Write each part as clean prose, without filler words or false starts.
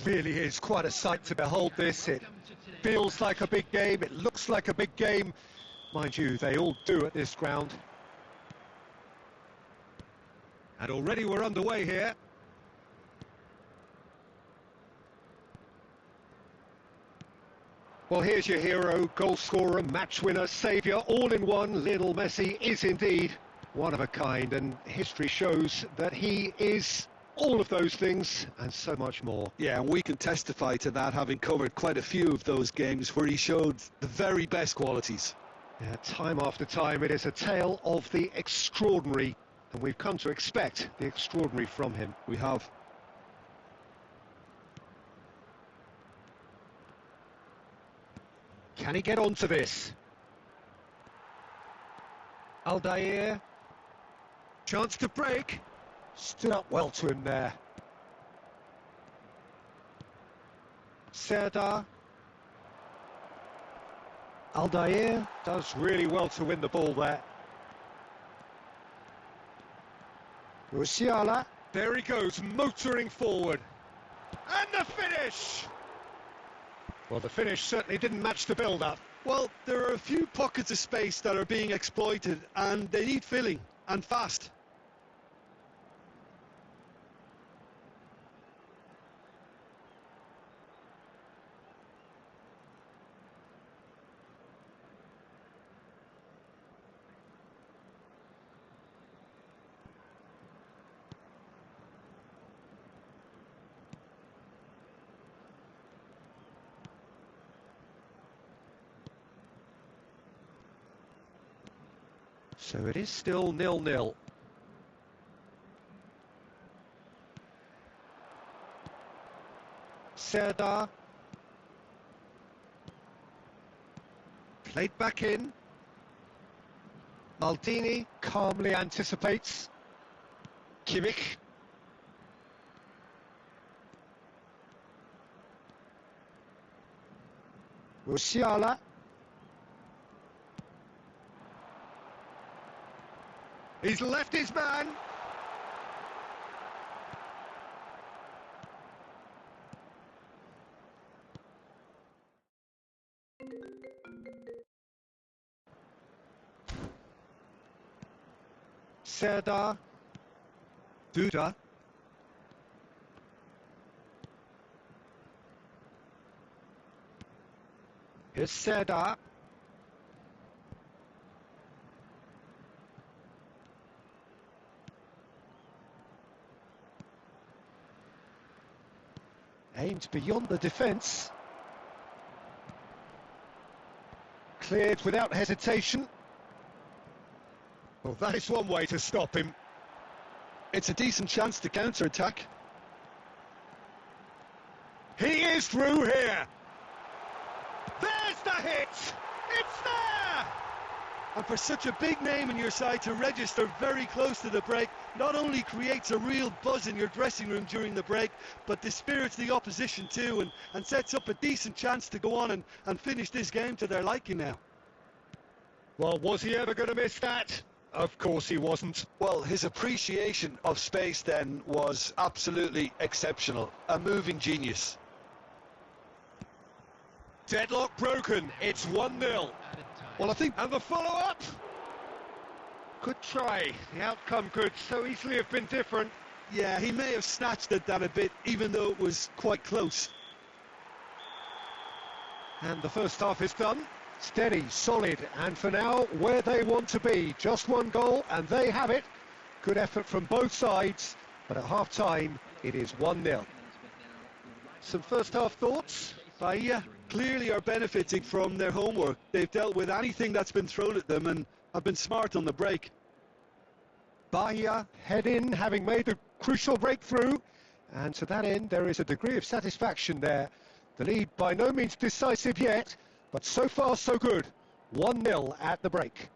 Really is quite a sight to behold this. It feels like a big game, it looks like a big game. Mind you, they all do at this ground. And already we're underway here. Well, here's your hero, goal scorer, match winner, saviour, all in one. Lionel Messi is indeed one of a kind, and history shows that he is all of those things and so much more. Yeah, and we can testify to that, having covered quite a few of those games where he showed the very best qualities. Yeah, time after time, it is a tale of the extraordinary, and we've come to expect the extraordinary from him. We have. Can he get onto this? Aldair. Chance to break. Stood up well to him there. Serdar. Aldair does really well to win the ball there. Musiala. There he goes, motoring forward. And the finish! Well, the finish certainly didn't match the build-up. Well, there are a few pockets of space that are being exploited, and they need filling, and fast. So it is still 0-0. Serdar. Played back in. Maldini calmly anticipates. Kimmich. Musiala. He's left his man. Serdar. Duda. Here's Serdar. Aimed beyond the defence. Cleared without hesitation. Well, that is one way to stop him. It's a decent chance to counter-attack. He is through here. There's the hit. It's there. And for such a big name in your side to register very close to the break, not only creates a real buzz in your dressing room during the break, but dispirits the opposition too, and sets up a decent chance to go on and finish this game to their liking now. Well, was he ever going to miss that? Of course he wasn't. Well, his appreciation of space then was absolutely exceptional. A moving genius. Deadlock broken. It's 1-0. Well, I think... And the follow-up? Good try. The outcome could so easily have been different. Yeah, he may have snatched at that a bit, even though it was quite close. And the first half is done. Steady, solid, and for now, where they want to be. Just one goal, and they have it. Good effort from both sides, but at half-time, it is 1-0. Some first-half thoughts? Bahia clearly are benefiting from their homework. They've dealt with anything that's been thrown at them and have been smart on the break. Bahia head in, having made the crucial breakthrough, and to that end, there is a degree of satisfaction there. The lead by no means decisive yet, but so far so good. 1-0 at the break.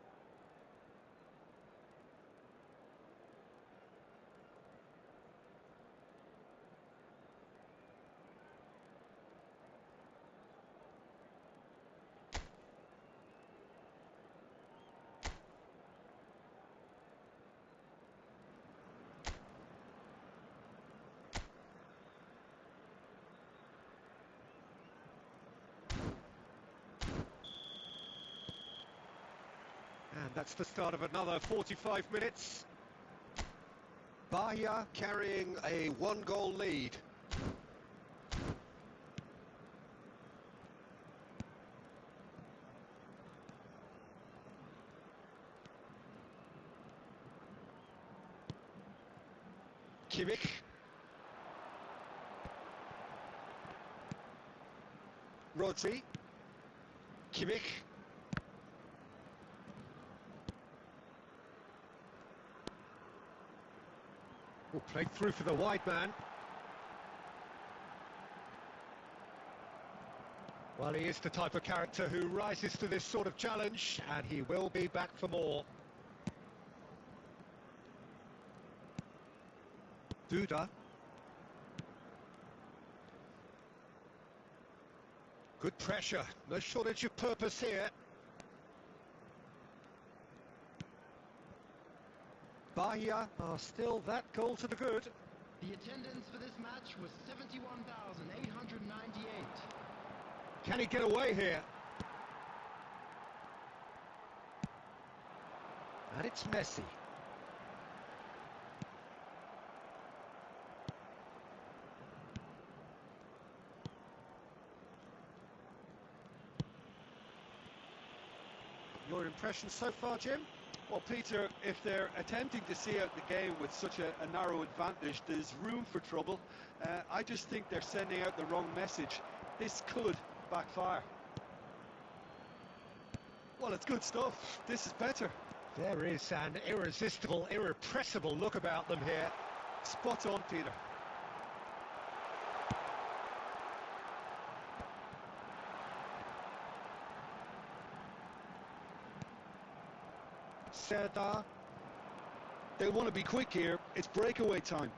And that's the start of another 45 minutes. Bahia carrying a one-goal lead. Kimmich. Rodri. Kimmich. Will play through for the wide man. Well, he is the type of character who rises to this sort of challenge, and he will be back for more. Duda. Good pressure, no shortage of purpose here. Bahia are still that goal to the good. The attendance for this match was 71,898. Can he get away here? And it's Messi. Your impressions so far, Jim? Well, Peter, if they're attempting to see out the game with such a narrow advantage, there's room for trouble. I just think they're sending out the wrong message. This could backfire. Well, it's good stuff. This is better. There is an irresistible, irrepressible look about them here. Spot on, Peter. Serdar. They want to be quick here. It's breakaway time.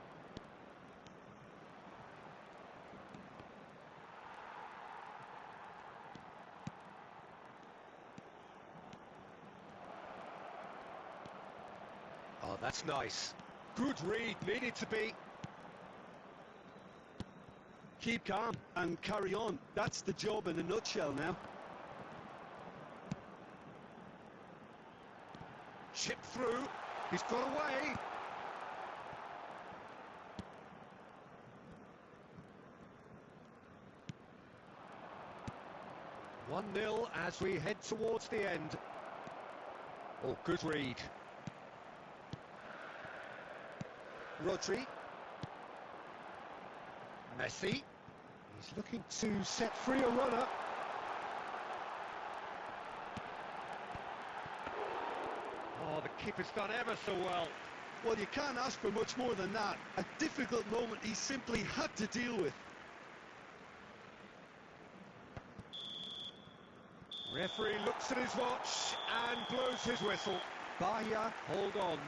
Oh, that's nice. Good read, needed to be. Keep calm and carry on. That's the job in a nutshell now. Chipped through. He's got away. "1-0 as we head towards the end. Oh, good read. Rodri. Messi. He's looking to set free a runner. Oh, the keeper's done ever so well. Well, you can't ask for much more than that. A difficult moment he simply had to deal with. Referee looks at his watch and blows his whistle. Bahia, hold on.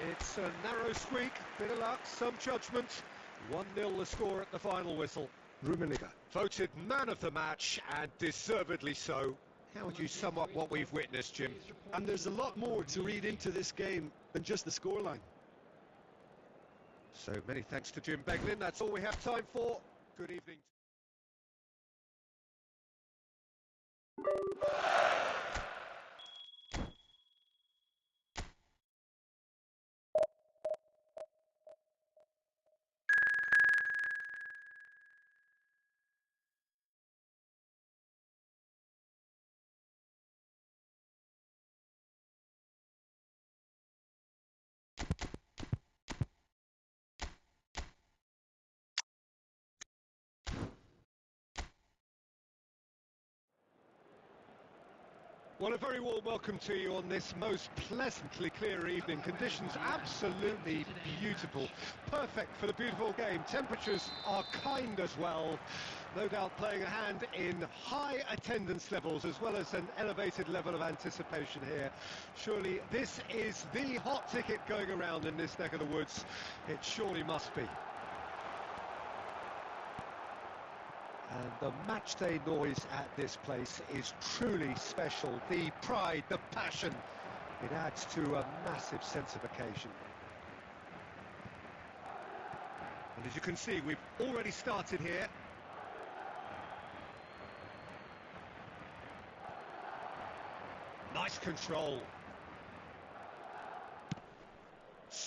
It's a narrow squeak, bit of luck, some judgment. 1-0 the score at the final whistle. Rummeingge, voted man of the match, and deservedly so. How would you sum up what we've witnessed, Jim? And there's a lot more to read into this game than just the scoreline. So many thanks to Jim Beglin. That's all we have time for. Good evening. Well, a very warm welcome to you on this most pleasantly clear evening. Conditions absolutely beautiful. Perfect for the beautiful game. Temperatures are kind as well. No doubt playing a hand in high attendance levels as well as an elevated level of anticipation here. Surely this is the hot ticket going around in this neck of the woods. It surely must be. And the matchday noise at this place is truly special. The pride, the passion, it adds to a massive sense of occasion. And as you can see, we've already started here. Nice control.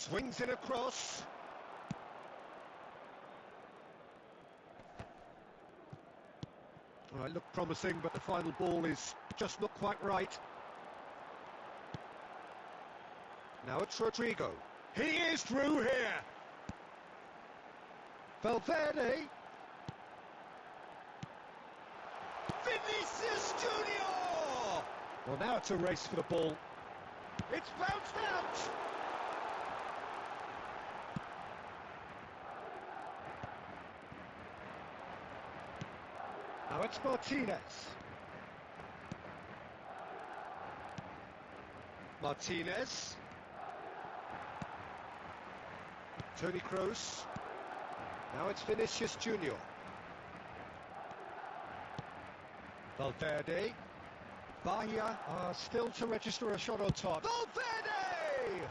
Swings it across. All right, looked promising, but the final ball is just not quite right. Now it's Rodrigo. He is through here. Valverde. Vinicius Junior! Well, now it's a race for the ball. It's bounced out! Now it's Martinez. Martinez. Toni Kroos. Now it's Vinicius Junior. Valverde. Bahia are still to register a shot on top. Valverde!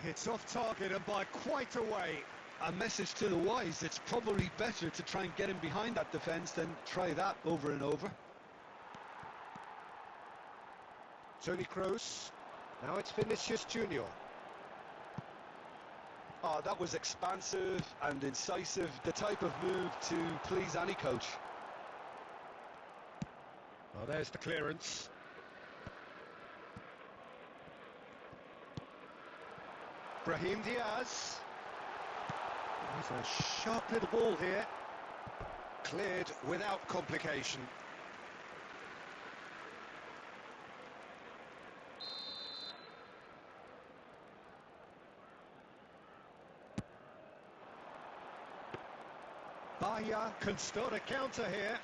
It's off target and by quite a way. A message to the wise, it's probably better to try and get him behind that defence than try that over and over. Toni Kroos. Now it's Vinicius Junior. Oh, that was expansive and incisive, the type of move to please any coach. Well, there's the clearance. Brahim Diaz. There's a sharp little ball here. Cleared without complication. Bahia can start a counter here.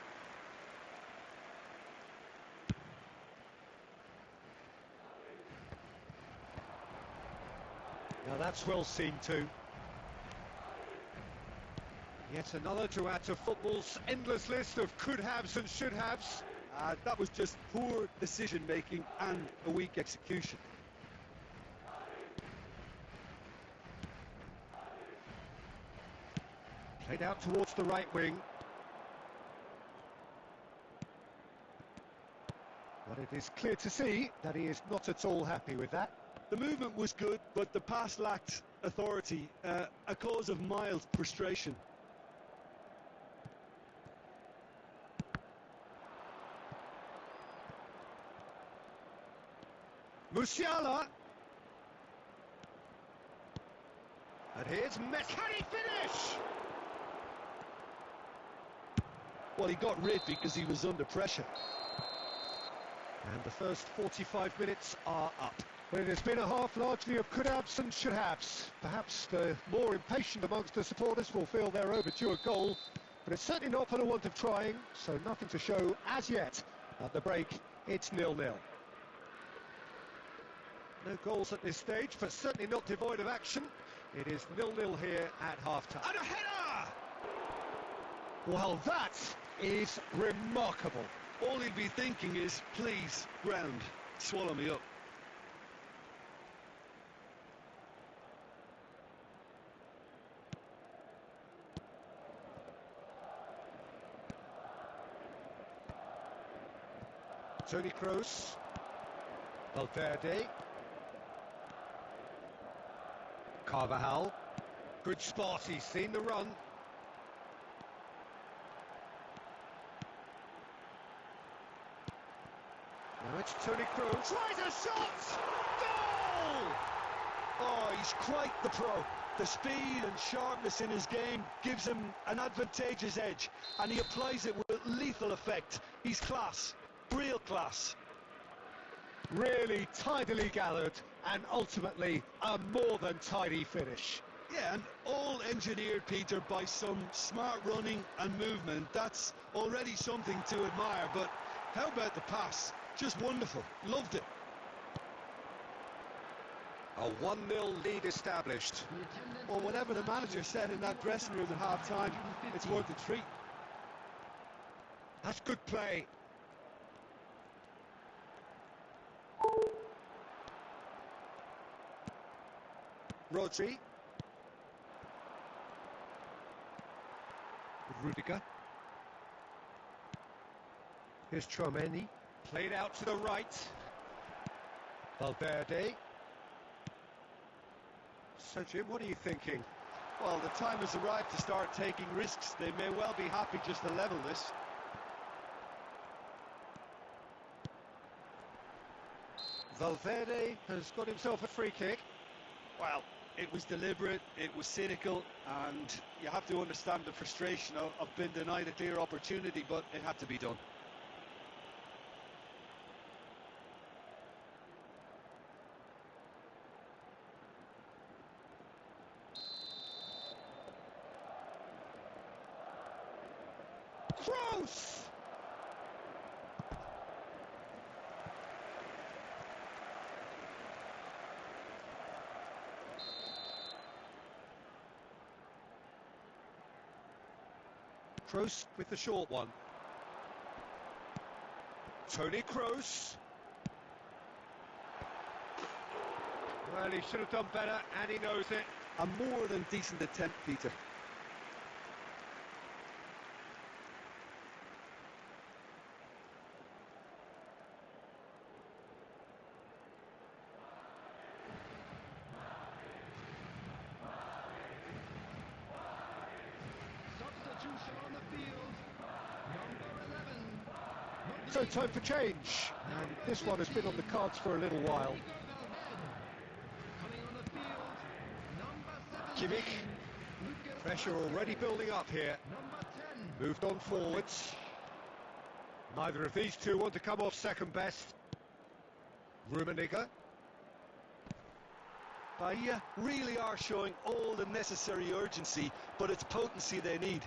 Now that's well seen too. Yet another to add to football's endless list of could-haves and should-haves. That was just poor decision-making and a weak execution. Played out towards the right wing. But it is clear to see that he is not at all happy with that. The movement was good, but the pass lacked authority, a cause of mild frustration. Musiala. And here's Messi. Can he finish? Well, he got rid because he was under pressure. And the first 45 minutes are up. Well, it has been a half largely of could-haves and should-haves. Perhaps the more impatient amongst the supporters will feel they're overdue a goal, but it's certainly not for the want of trying, so nothing to show as yet. At the break, it's 0-0. No goals at this stage, but certainly not devoid of action. It is 0-0 here at half-time. And a header! Well, that is remarkable. All he'd be thinking is, please, ground, swallow me up. Toni Kroos. Valverde. Carvajal. Good spot, he's seen the run. Now it's Toni Kroos. Tries a shot! Goal! Oh, he's quite the pro. The speed and sharpness in his game gives him an advantageous edge, and he applies it with lethal effect. He's class, real class. Really tidily gathered, and ultimately a more than tidy finish. Yeah, and all engineered, Peter, by some smart running and movement. That's already something to admire, but how about the pass? Just wonderful. Loved it. A 1-0 lead established. Well, whatever the manager said in that dressing room at half-time, it's worth a treat. That's good play. Rodri. Rudiger. Here's Chouameni. Played out to the right. Valverde. So, Jim, what are you thinking? Well, the time has arrived to start taking risks. They may well be happy just to level this. Valverde has got himself a free kick. Well, it was deliberate, it was cynical, and you have to understand the frustration of being denied a clear opportunity, but it had to be done. Kroos! Kroos with the short one. Toni Kroos. Well, he should have done better, and he knows it. A more than decent attempt, Peter. Substitution on the field. Number 11. So time for change, and this one has been on the cards for a little while. Coming on the field. Number 17. Kimmich, pressure already building up here. Number 10. Moved on forwards. Neither of these two want to come off second best. Rummeingge. Bahia really are showing all the necessary urgency, but it's potency they need.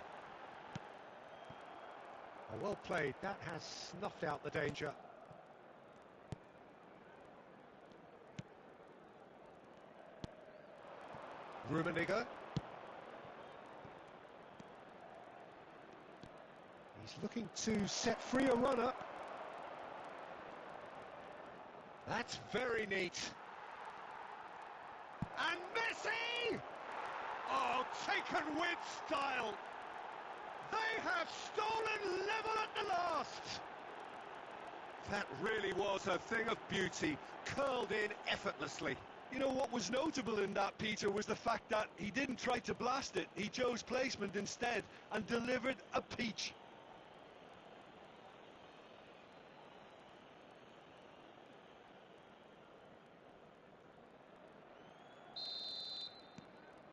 Well played, that has snuffed out the danger. Rummeingge. He's looking to set free a runner. That's very neat. And Messi! Oh, taken with style. They have stolen level at the last. That really was a thing of beauty, curled in effortlessly. You know what was notable in that, Peter, was the fact that he didn't try to blast it. He chose placement instead and delivered a peach.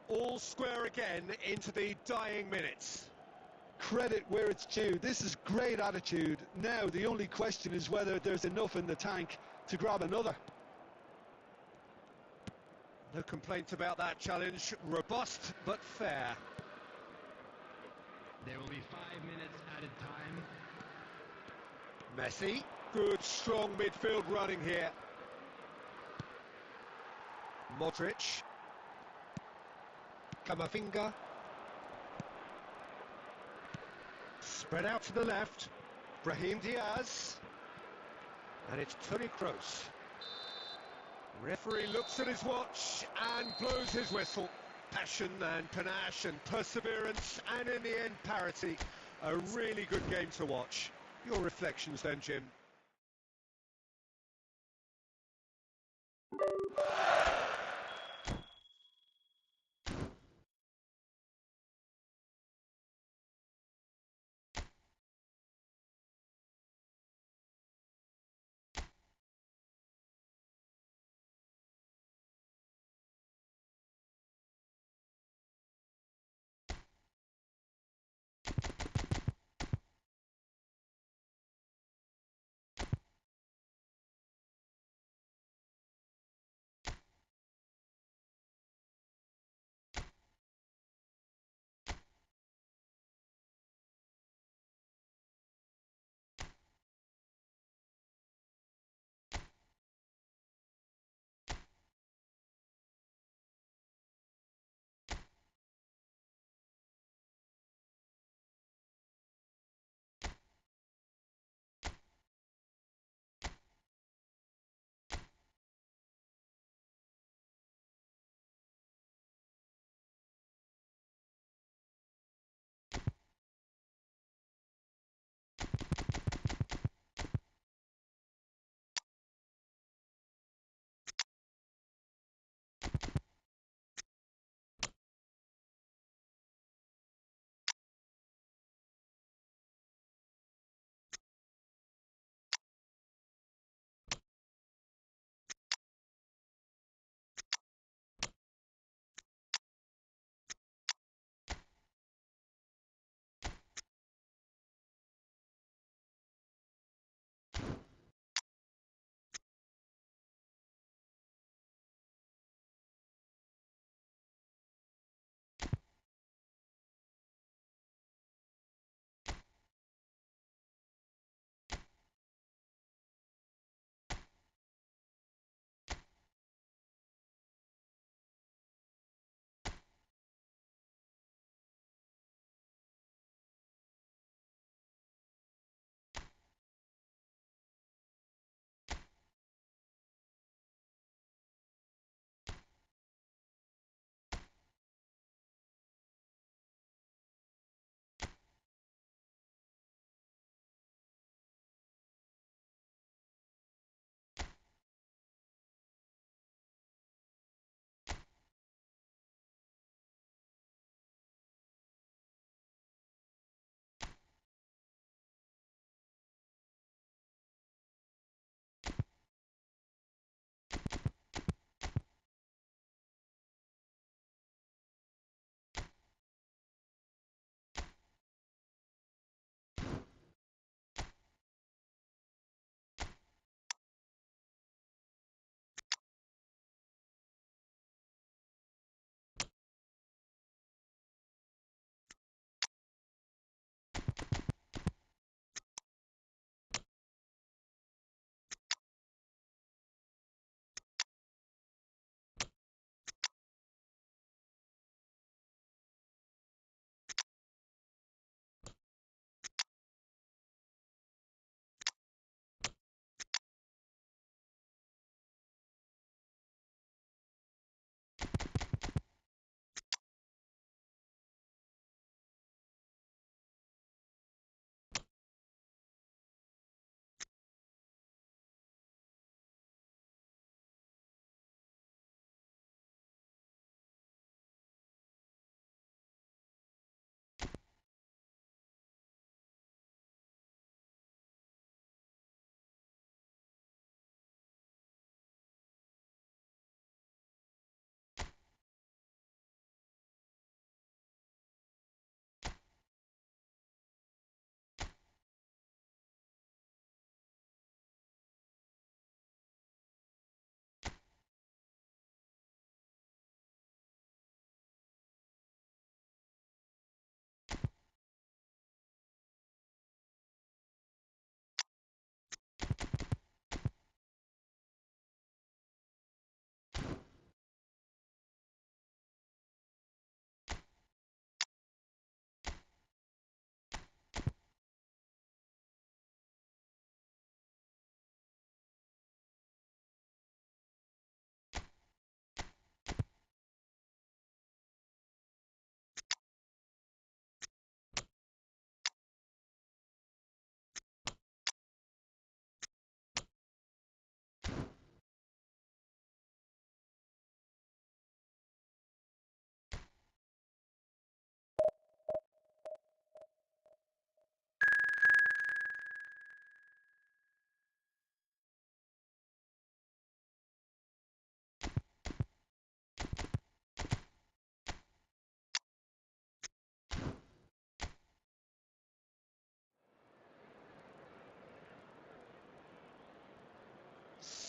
All square again into the dying minutes. Credit where it's due. This is great attitude. Now the only question is whether there's enough in the tank to grab another. No complaints about that challenge. Robust but fair. There will be 5 minutes added time. Messi. Good, strong midfield running here. Modric. Camavinga. Spread out to the left. Brahim Diaz. And it's Toni Kroos. Referee looks at his watch and blows his whistle. Passion and panache and perseverance, and in the end parity. A really good game to watch. Your reflections then, Jim?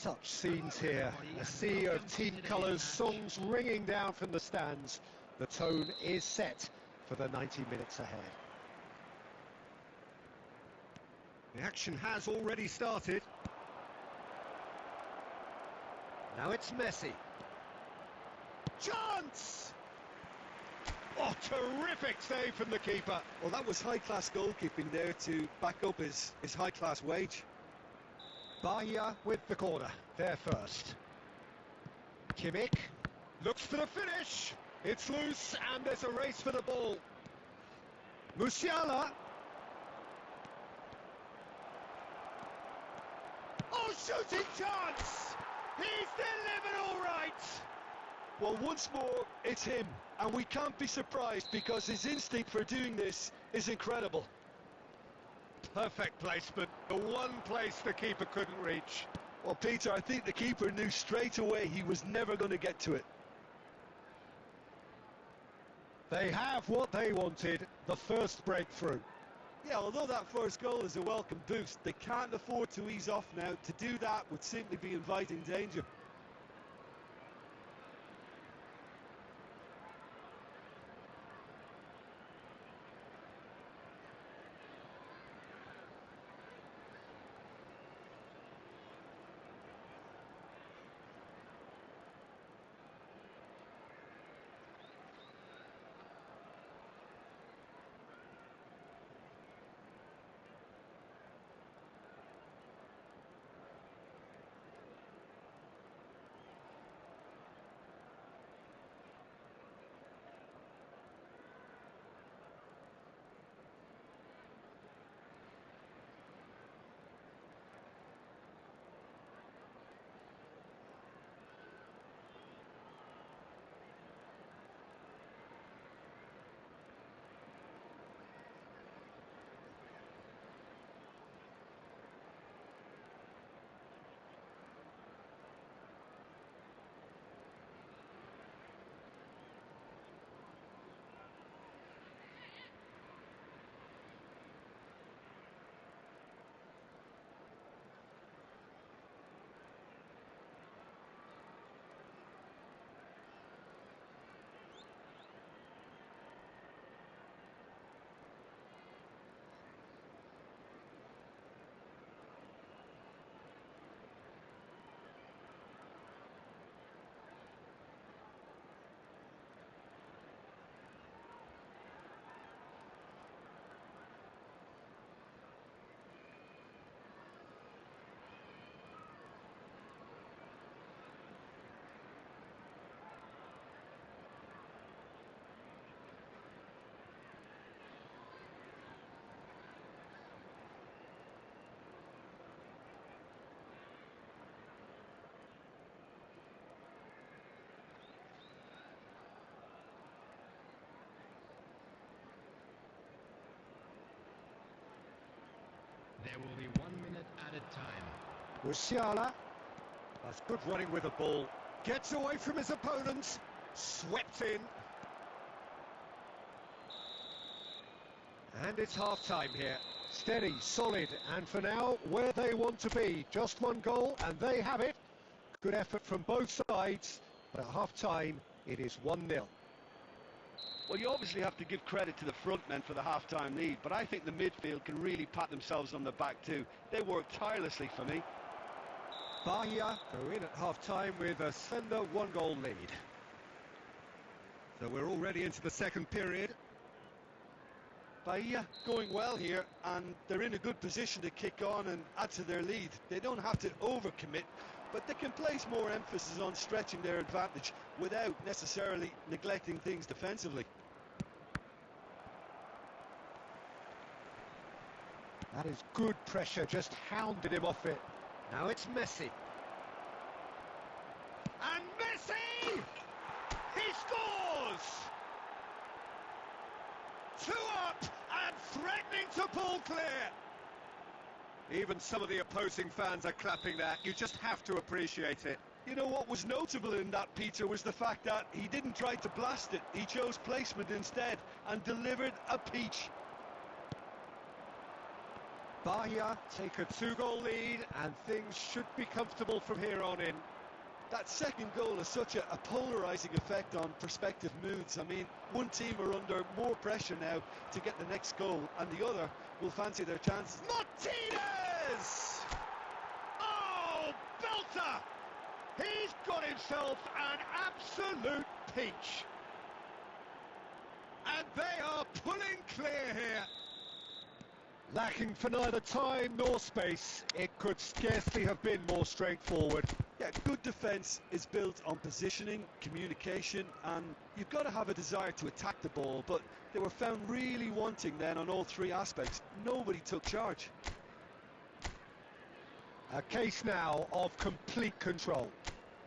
Such scenes here, a sea of team colours, songs ringing down from the stands. The tone is set for the 90 minutes ahead. The action has already started. Now it's Messi. Chance! Oh, terrific save from the keeper. Well, that was high-class goalkeeping there to back up his high-class wage. Bahia with the corner, there first. Kimmich looks for the finish. It's loose and there's a race for the ball. Musiala. Oh, shooting chance! He's delivered all right! Well, once more, it's him. And we can't be surprised because his instinct for doing this is incredible. Perfect placement, the one place the keeper couldn't reach. Well, Peter, I think the keeper knew straight away he was never going to get to it. They have what they wanted, the first breakthrough. Yeah, although that first goal is a welcome boost, they can't afford to ease off now. To do that would simply be inviting danger. There will be 1 minute at a time. Musiala. That's good running with the ball. Gets away from his opponents. Swept in. And it's half-time here. Steady, solid, and for now, where they want to be. Just one goal, and they have it. Good effort from both sides, but at half-time, it is 1-0. Well, you obviously have to give credit to the front men for the half-time lead, but I think the midfield can really pat themselves on the back too. They work tirelessly for me. Bahia go in at half-time with a slender one-goal lead. So we're already into the second period. Bahia going well here, and they're in a good position to kick on and add to their lead. They don't have to overcommit, but they can place more emphasis on stretching their advantage without necessarily neglecting things defensively. That is good pressure, just hounded him off it. Now it's Messi. And Messi! He scores! 2 up and threatening to pull clear. Even some of the opposing fans are clapping that. You just have to appreciate it. You know what was notable in that, Peter, was the fact that he didn't try to blast it. He chose placement instead and delivered a peach. Bahia take a 2-goal lead, and things should be comfortable from here on in. That second goal has such a polarising effect on prospective moods. I mean, one team are under more pressure now to get the next goal, and the other will fancy their chances. Martinez! Oh, belter! He's got himself an absolute peach. And they are pulling clear here. Lacking for neither time nor space, it could scarcely have been more straightforward. Yeah, good defence is built on positioning, communication, and you've got to have a desire to attack the ball, but they were found really wanting then on all three aspects. Nobody took charge. A case now of complete control.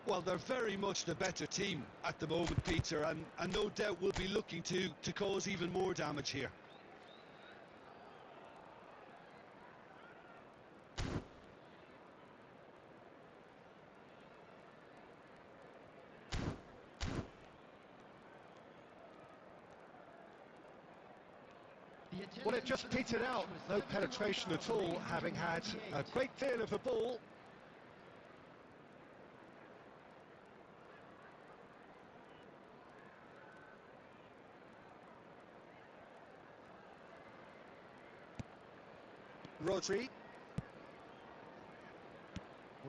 Well, they're very much the better team at the moment, Peter, and no doubt will be looking to cause even more damage here. Well, it just petered out, no penetration at all, having had a great deal of the ball. Rodri.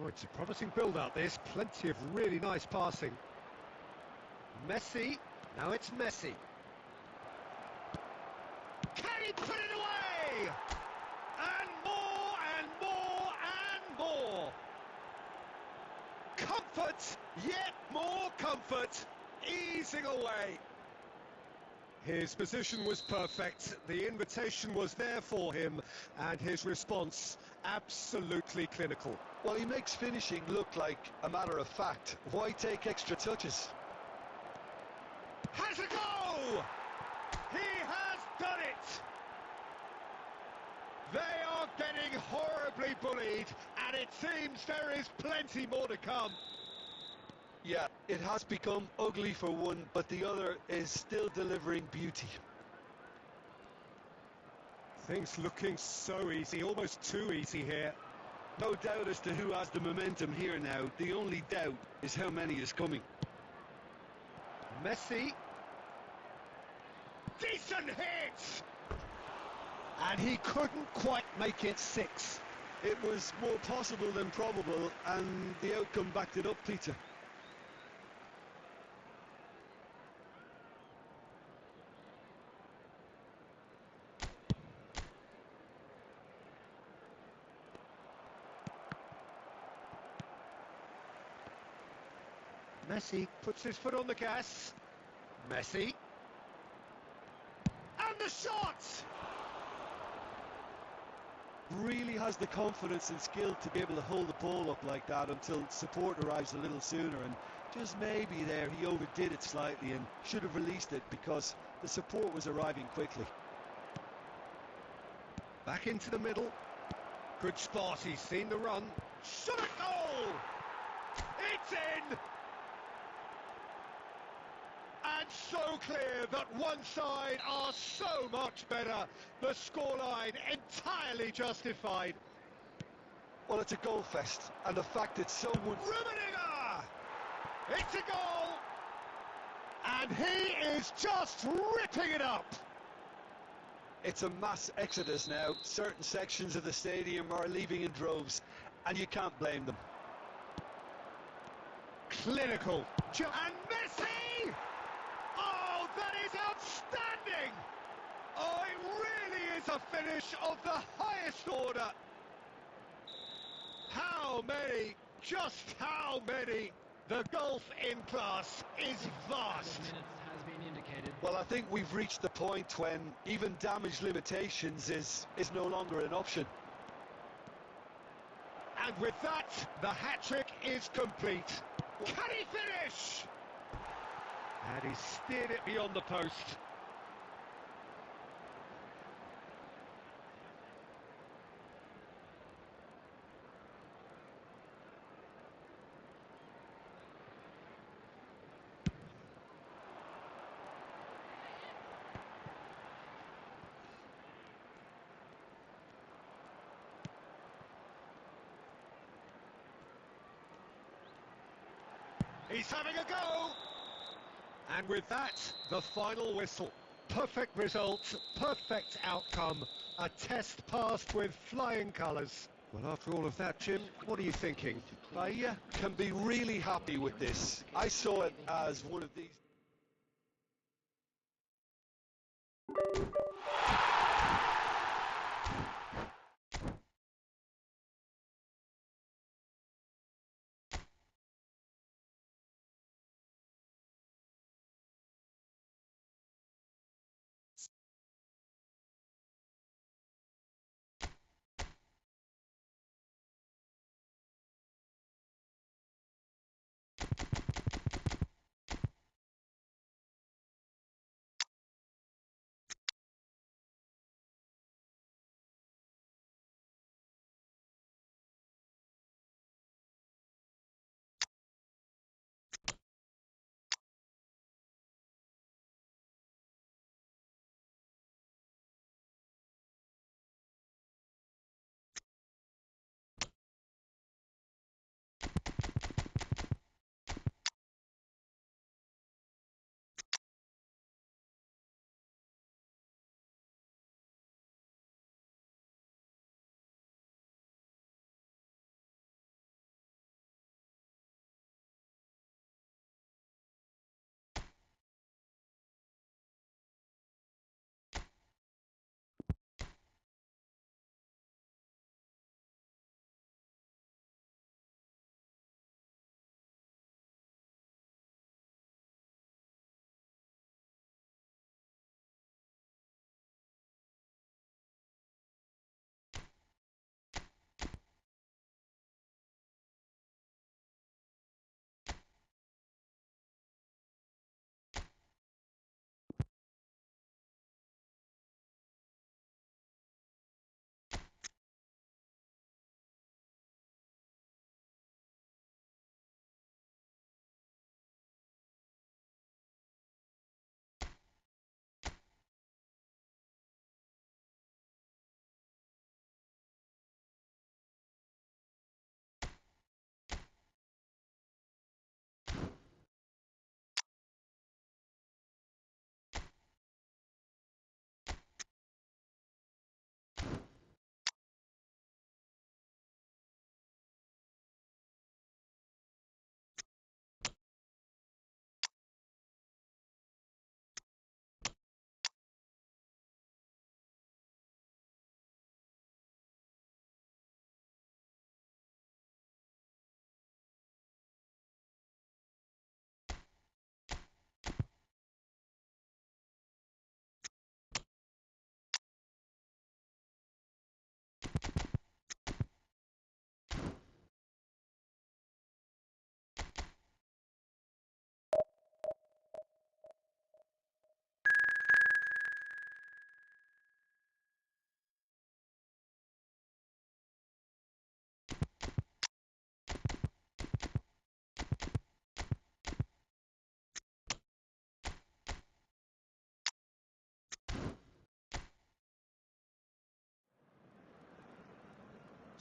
Oh, it's a promising build-up, this. Plenty of really nice passing. Messi. Now it's Messi. Can he put it away? And more, and more, and more. Comfort, yet more comfort, easing away. His position was perfect, the invitation was there for him, and his response absolutely clinical. Well, he makes finishing look like a matter of fact. Why take extra touches? Has a go! He has done it! They are getting horribly bullied, and it seems there is plenty more to come. Yeah, it has become ugly for one, but the other is still delivering beauty. Things looking so easy, almost too easy here. No doubt as to who has the momentum here now. The only doubt is how many is coming. Messi. Decent hit! And he couldn't quite make it 6. It was more possible than probable, and the outcome backed it up, Peter. Messi puts his foot on the gas. Messi. And the shot! Really has the confidence and skill to be able to hold the ball up like that until support arrives a little sooner, and just maybe there he overdid it slightly and should have released it because the support was arriving quickly. Back into the middle. Good spot, he's seen the run. Shot a goal! It's in! And so clear that one side are so much better. The scoreline entirely justified. Well, it's a goal fest, and the fact that someone... Rummeingge! It's a goal! And he is just ripping it up! It's a mass exodus now. Certain sections of the stadium are leaving in droves, and you can't blame them. Clinical. And Messi! Oh, that is outstanding! Oh, it really is a finish of the highest order. How many? Just how many? The gulf in class is vast. Well, I think we've reached the point when even damage limitations is no longer an option. And with that, the hat-trick is complete. Can he finish? And he steered it beyond the post. He's having a go! And with that, the final whistle. Perfect result, perfect outcome. A test passed with flying colours. Well, after all of that, Jim, what are you thinking? I can be really happy with this. I saw it as one of these.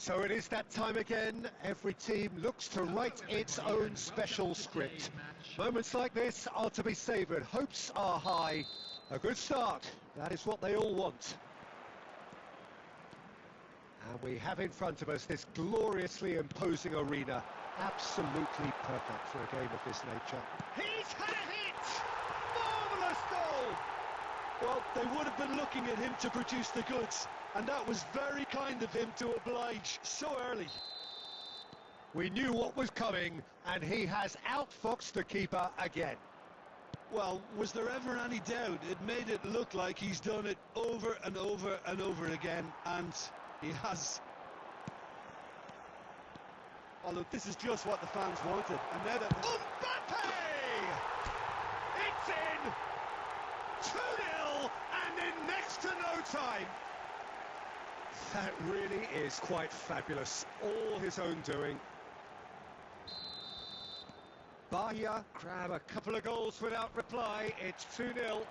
So it is that time again. Every team looks to write its own special script. Moments like this are to be savoured. Hopes are high. A good start. That is what they all want. And we have in front of us this gloriously imposing arena. Absolutely perfect for a game of this nature. He's had a hit! Marvellous goal! Well, they would have been looking at him to produce the goods, and that was very kind of him to oblige so early. We knew what was coming, and he has outfoxed the keeper again. Well, was there ever any doubt? It made it look like he's done it over and over and over again, and he has. Oh, look, this is just what the fans wanted. And now that... Mbappe! It's in! 2-0, and in next to no time. That really is quite fabulous. All his own doing. Bahia grab a couple of goals without reply. It's 2-0.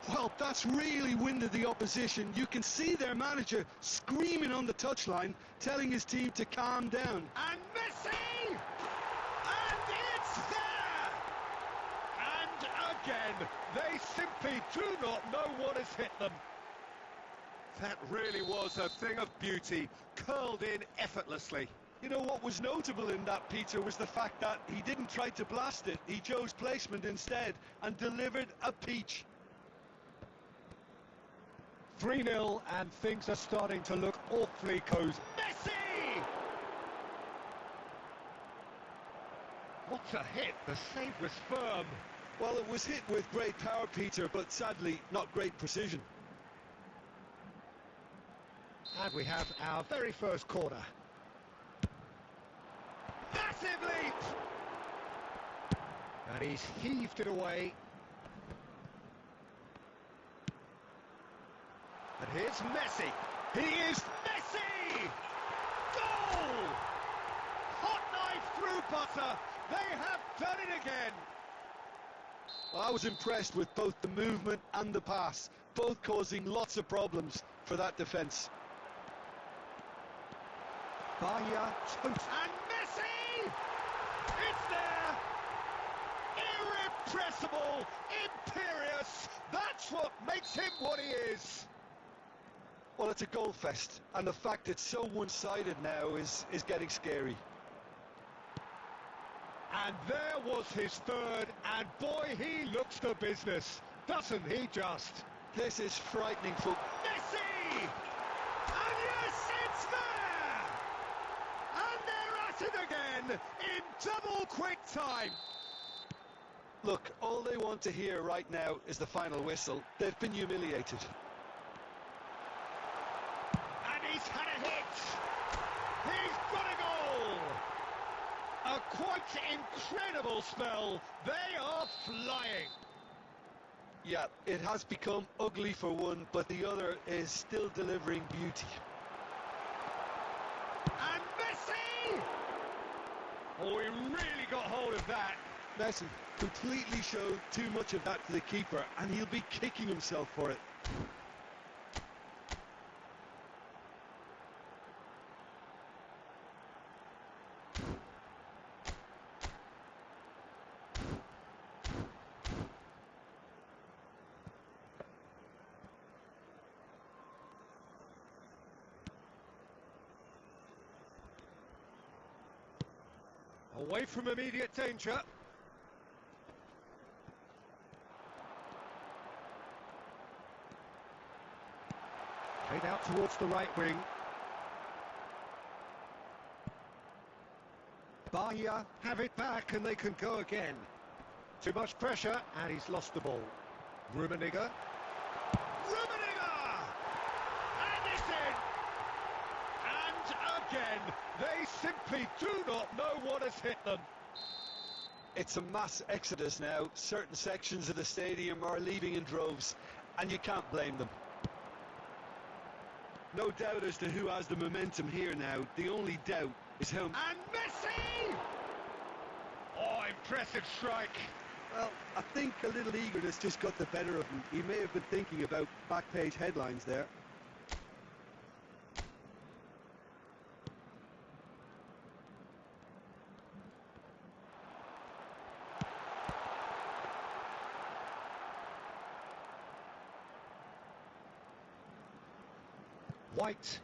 Well, that's really winded the opposition. You can see their manager screaming on the touchline, telling his team to calm down. And Messi! And it's there! again. They simply do not know what has hit them. That really was a thing of beauty, curled in effortlessly. You know what was notable in that, Peter, was the fact that he didn't try to blast it. He chose placement instead and delivered a peach. 3-0 and things are starting to look awfully cozy. Messi! What a hit, the save was firm. Well, it was hit with great power, Peter, but sadly not great precision. And we have our very first corner. Massive leap! And he's heaved it away. And here's Messi. He is Messi! Goal! Hot knife through butter. They have done it again. Well, I was impressed with both the movement and the pass, both causing lots of problems for that defence. Bahia, and Messi! It's there! Irrepressible, imperious, that's what makes him what he is. Well, it's a goal fest, and the fact it's so one-sided now is getting scary. And there was his third, and boy, he looks the business, doesn't he just? This is frightening football. Messi! And yes, it's there! And they're at it again, in double quick time. Look, all they want to hear right now is the final whistle. They've been humiliated. And he's had a hit! He's got a goal! A quite incredible spell. They are flying. Yeah, it has become ugly for one, but the other is still delivering beauty. And Messi! Oh, he really got hold of that. Messi completely showed too much of that to the keeper, and he'll be kicking himself for it. Away from immediate danger. Played out towards the right wing. Bahia have it back and they can go again. Too much pressure and he's lost the ball. Rummeingge. Rummeingge! And it's in! And again, they simply do not know what has hit them. It's a mass exodus now. Certain sections of the stadium are leaving in droves, and you can't blame them. No doubt as to who has the momentum here now. The only doubt is how... And Messi! Oh, impressive strike. Well, I think a little eagerness just got the better of him. He may have been thinking about back page headlines there. White.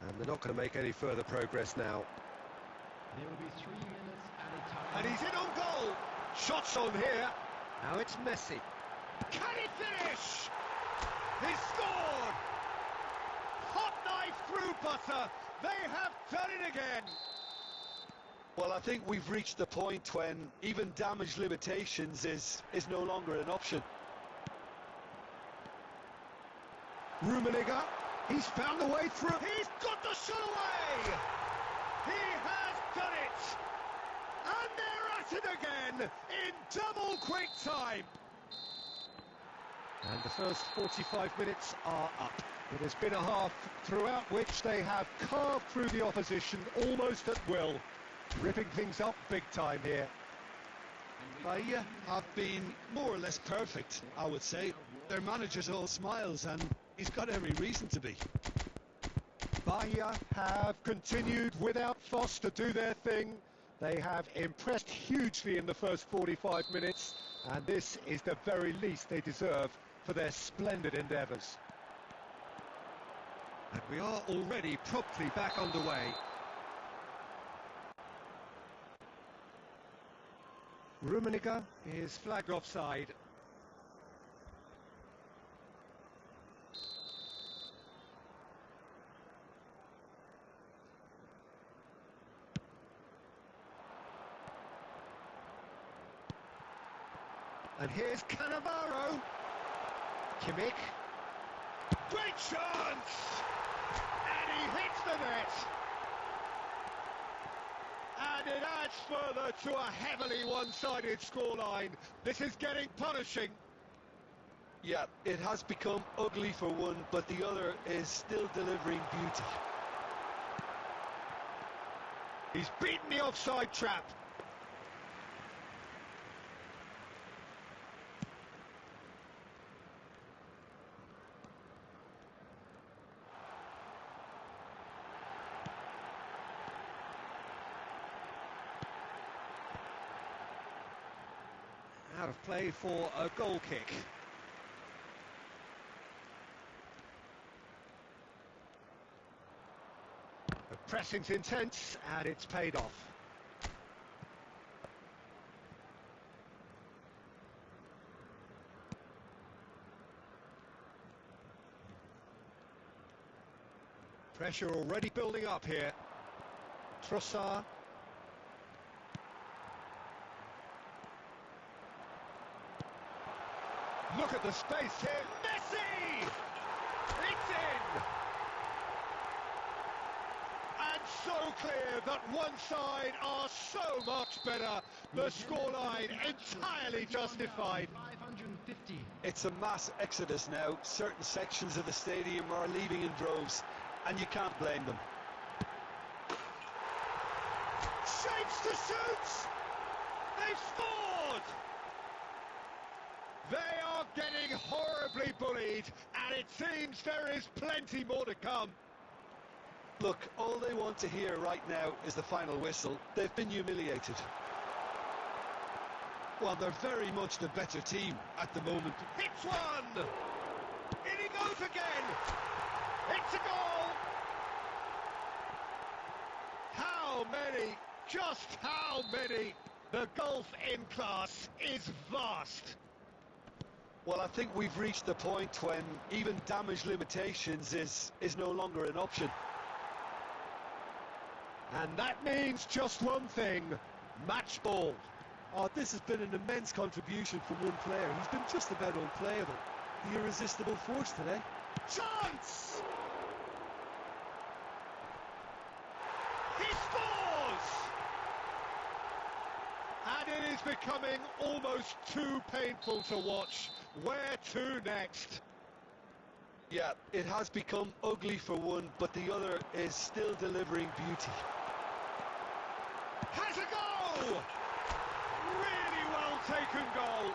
And they're not going to make any further progress now. There will be 3 minutes at a time. And he's in on goal. Shots on here. Now it's Messi. Can he finish? He scored. Hot knife through butter. They have done it again. Well, I think we've reached the point when even damage limitations is no longer an option. Rummeingge, he's found the way through. He's got the shot away. He has done it. And they're at it again in double quick time. And the first 45 minutes are up. It has been a half throughout which they have carved through the opposition almost at will. Ripping things up big time here. They have been more or less perfect, I would say. Their manager's all smiles, and he's got every reason to be. Bahia have continued without fuss to do their thing. They have impressed hugely in the first 45 minutes, and this is the very least they deserve for their splendid endeavours. And we are already promptly back underway. Rummeingge is flagged offside. And here's Cannavaro. Kimmich. Great chance! And he hits the net! And it adds further to a heavily one-sided scoreline. This is getting punishing. Yeah, it has become ugly for one, but the other is still delivering beauty. He's beaten the offside trap. Out of play for a goal kick. The pressing's intense and it's paid off. Pressure already building up here. Trossard. Look at the space here. Messi! It's in! And so clear that one side are so much better. The scoreline entirely justified. 550. It's a mass exodus now. Certain sections of the stadium are leaving in droves, and you can't blame them. Shapes to shoot! They've scored! They are getting horribly bullied, and it seems there is plenty more to come. Look, all they want to hear right now is the final whistle. They've been humiliated. Well, they're very much the better team at the moment. Hits one! In he goes again! It's a goal! How many? Just how many? The gulf in class is vast. Well, I think we've reached the point when even damage limitations is no longer an option. And that means just one thing, match ball. Oh, this has been an immense contribution from one player. He's been just about unplayable. The irresistible force today. Chance! He scores! And it is becoming almost too painful to watch. Where to next? Yeah, it has become ugly for one, but the other is still delivering beauty. Has a goal! Really well taken goal.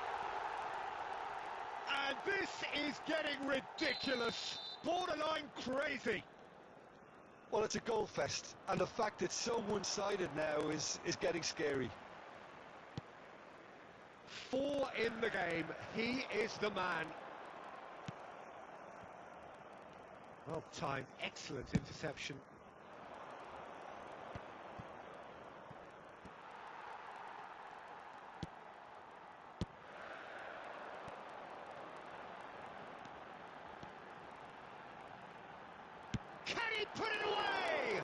And this is getting ridiculous, borderline crazy. Well, it's a goal fest, and the fact it's so one-sided now is getting scary. 4 in the game, he is the man. Well timed, excellent interception. Can he put it away?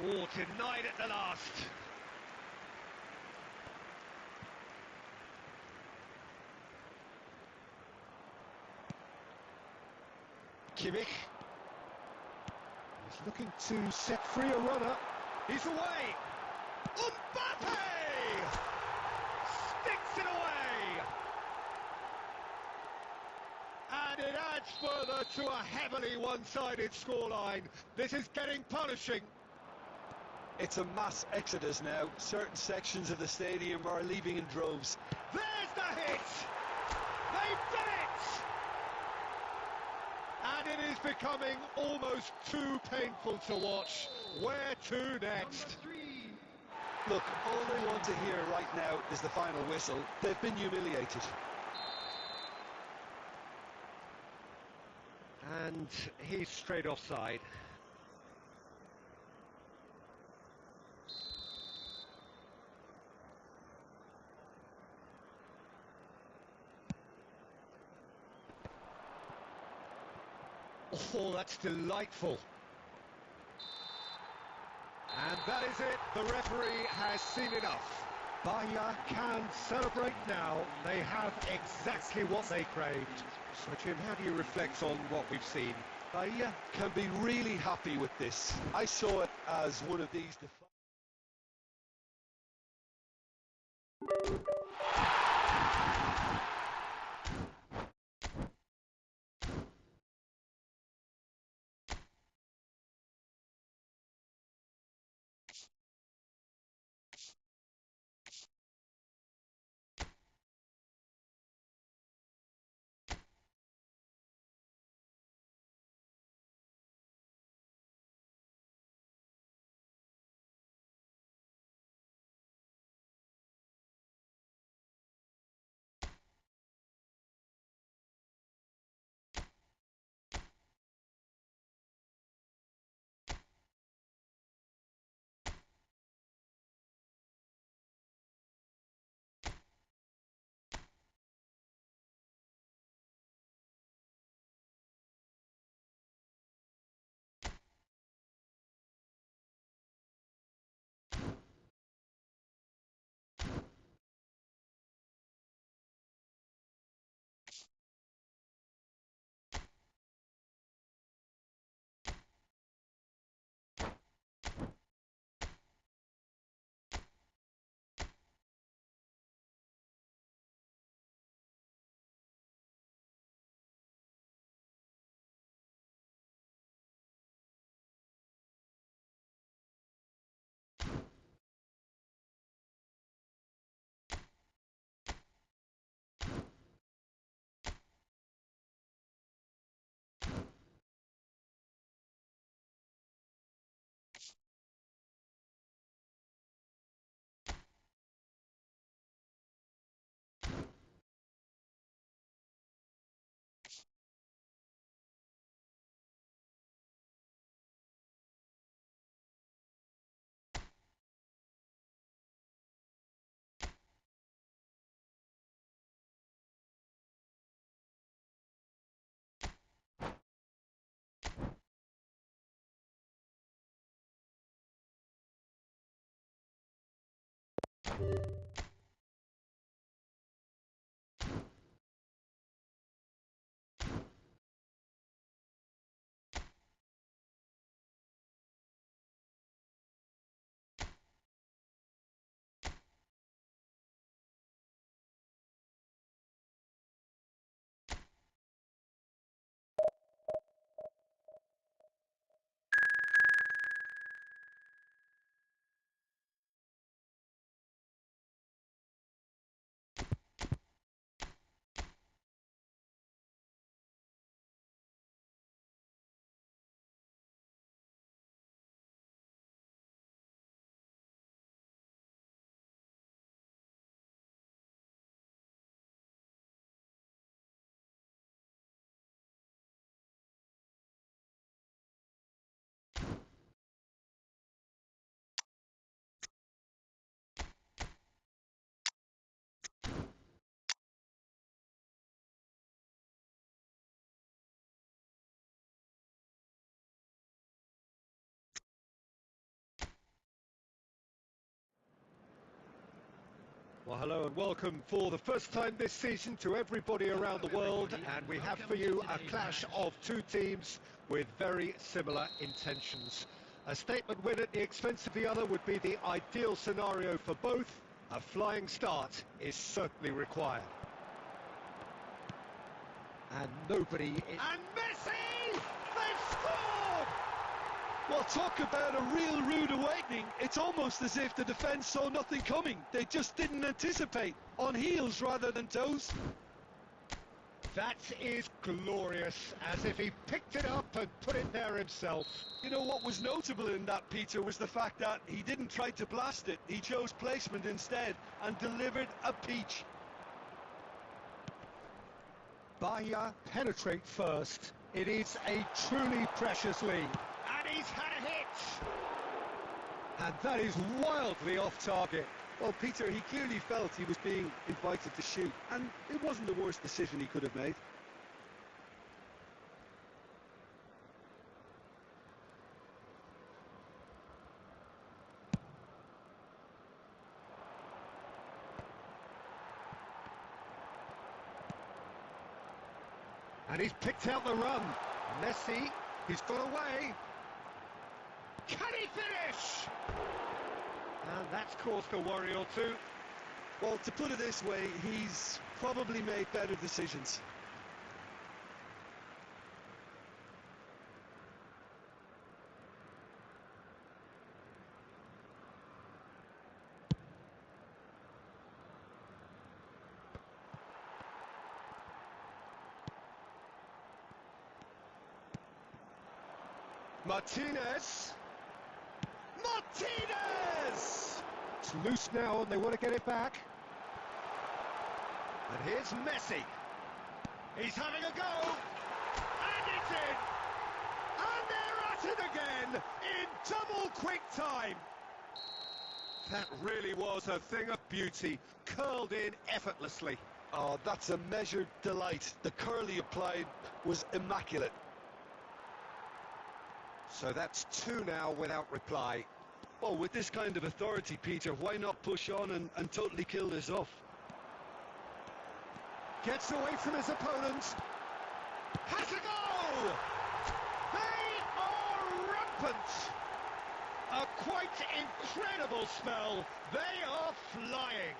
Oh, denied at the last. Kimmich. He's looking to set free a runner. He's away. Mbappe! Sticks it away! And it adds further to a heavily one-sided scoreline. This is getting punishing. It's a mass exodus now. Certain sections of the stadium are leaving in droves. There's the hit! They've done it! And it is becoming almost too painful to watch. Where to next? Number 3. Look, all they want to hear right now is the final whistle. They've been humiliated. And he's straight offside. Oh, that's delightful. And that is it. The referee has seen enough. Bahia can celebrate now. They have exactly what they craved. So, Jim, how do you reflect on what we've seen? Bahia can be really happy with this. I saw it as one of these... Well, hello and welcome for the first time this season to everybody around the world, and we have for you a clash of two teams with very similar intentions. A statement win at the expense of the other would be the ideal scenario for both. A flying start is certainly required. And nobody is... And Messi! They've scored! Well, talk about a real rude awakening. It's almost as if the defence saw nothing coming. They just didn't anticipate. On heels rather than toes. That is glorious, as if he picked it up and put it there himself. You know what was notable in that, Peter, was the fact that he didn't try to blast it. He chose placement instead and delivered a peach. Bahia penetrate first. It is a truly precious lead. And he's had a hit! And that is wildly off target. Well, Peter, he clearly felt he was being invited to shoot, and it wasn't the worst decision he could have made. And he's picked out the run. Messi, he's got away. Can he finish? And that's caused a worry or two. Well, to put it this way, he's probably made better decisions. Martinez! Martinez! It's loose now and they want to get it back. And here's Messi. He's having a go. And it's in! And they're at it again in double quick time. That really was a thing of beauty, curled in effortlessly. Oh, that's a measured delight. The curl he applied was immaculate. So that's two now without reply. Well, with this kind of authority, Peter, why not push on and totally kill this off? Gets away from his opponents. Has a go! They are rampant! A quite incredible spell. They are flying.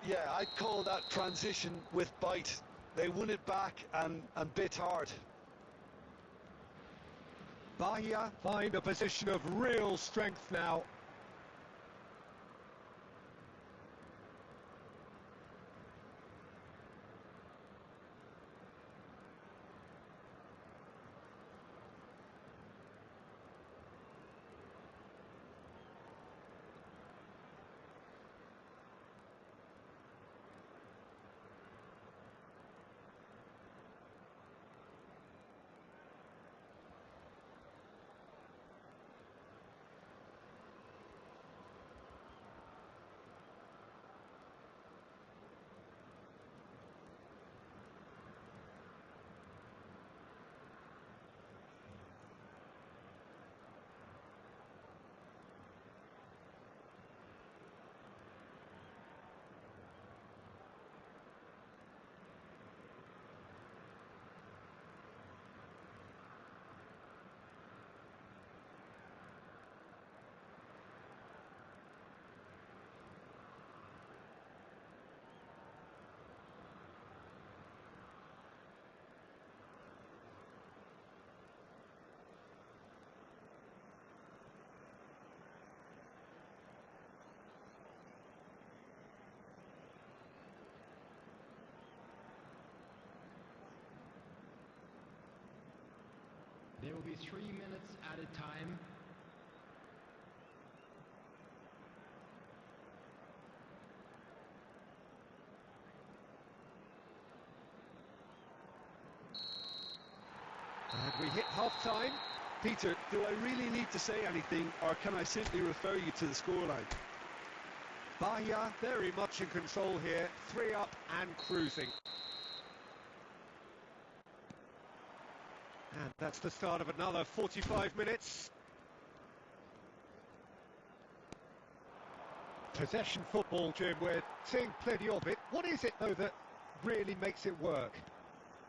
Yeah, I'd call that transition with bite. They won it back and bit hard. Bahia find a position of real strength now. There will be 3 minutes at a time. And we hit half-time. Peter, do I really need to say anything, or can I simply refer you to the scoreline? Bahia very much in control here. 3 up and cruising. And that's the start of another 45 minutes. Possession football, Jim, we're seeing plenty of it. What is it, though, that really makes it work?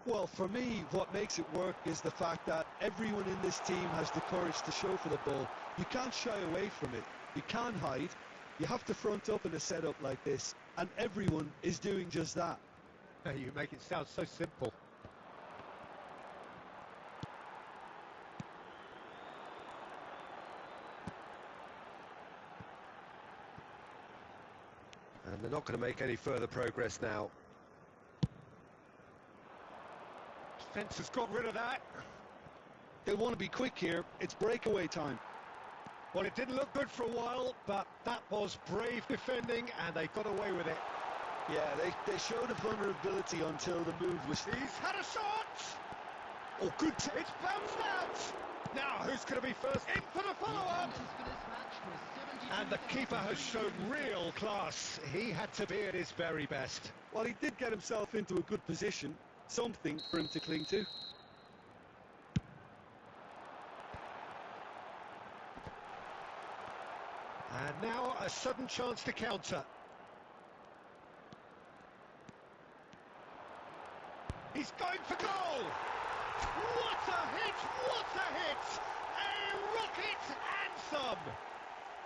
Well, for me, what makes it work is the fact that everyone in this team has the courage to show for the ball. You can't shy away from it. You can't hide. You have to front up in a setup like this, and everyone is doing just that. You make it sound so simple. And they're not going to make any further progress now. Defence has got rid of that. They want to be quick here. It's breakaway time. Well, it didn't look good for a while, but that was brave defending, and they got away with it. Yeah, they showed a vulnerability until the move was... He's had a shot! Oh, good. It's bounced out! Now, who's going to be first in for the follow-up? And the keeper has shown real class. He had to be at his very best. Well, he did get himself into a good position. Something for him to cling to. And now a sudden chance to counter. He's going for goal! What a hit! What a hit! A rocket anthem!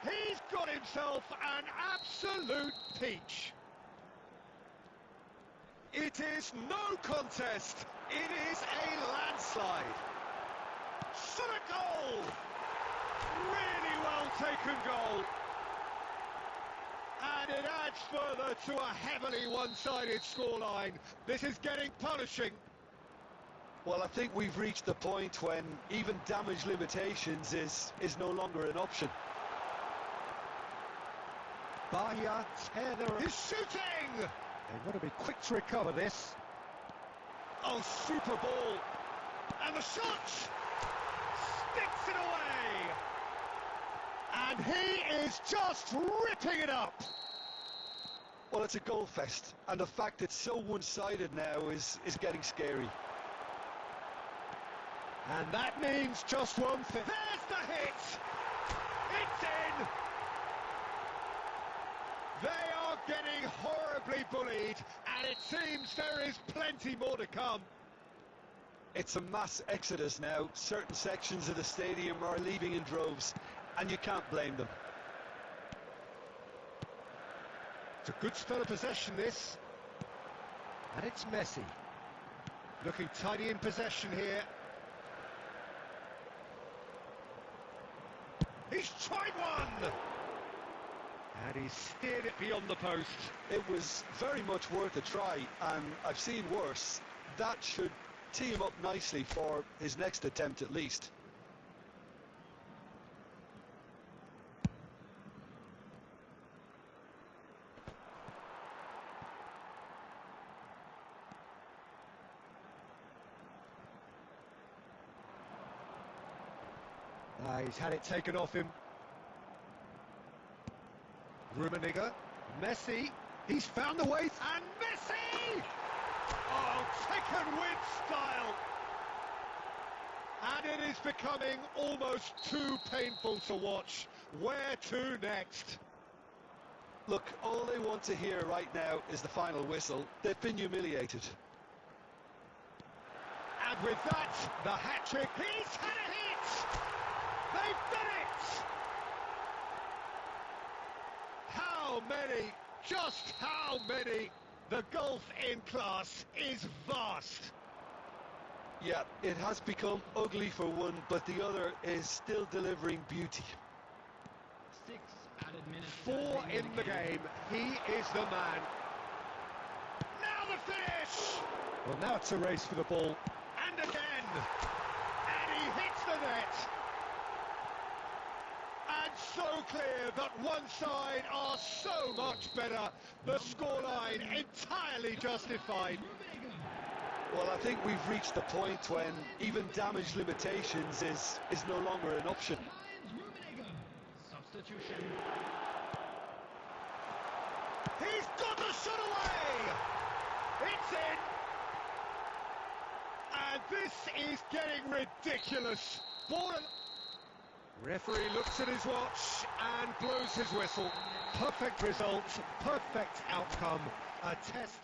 He's got himself an absolute peach. It is no contest. It is a landslide. Shot a goal! Really well taken goal. And it adds further to a heavily one-sided scoreline. This is getting punishing. Well, I think we've reached the point when even damage limitations is no longer an option. Bahia Tenor is shooting! They want to be quick to recover this. Oh, super ball! And the shot! Sticks it away! And he is just ripping it up! Well, it's a goal fest, and the fact it's so one-sided now is getting scary. And that means just one thing. There's the hit! It's in! They are getting horribly bullied, and it seems there is plenty more to come. It's a mass exodus now. Certain sections of the stadium are leaving in droves, and you can't blame them. It's a good spell of possession, this. And it's Messi. Looking tidy in possession here. He's tried one! And he's steered it beyond the post. It was very much worth a try, and I've seen worse. That should tee him up nicely for his next attempt at least. He's had it taken off him. Rummeingge, Messi, he's found the way, and Messi! Oh, taken with style! And it is becoming almost too painful to watch. Where to next? Look, all they want to hear right now is the final whistle. They've been humiliated. And with that, the hat-trick, he's had a hit! They've done it! How many? Just how many? The gulf in class is vast. Yeah, it has become ugly for one, but the other is still delivering beauty. 6 added minutes. 4 in the game. He is the man. Now the finish! Well, now it's a race for the ball. And again! And he hits the net! And so clear that one side are so much better. The scoreline entirely justified. Well, I think we've reached the point when even damage limitations is no longer an option. Substitution. He's got the shot away! It's in! And this is getting ridiculous. Ball and... Referee looks at his watch and blows his whistle. Perfect result, perfect outcome. A test...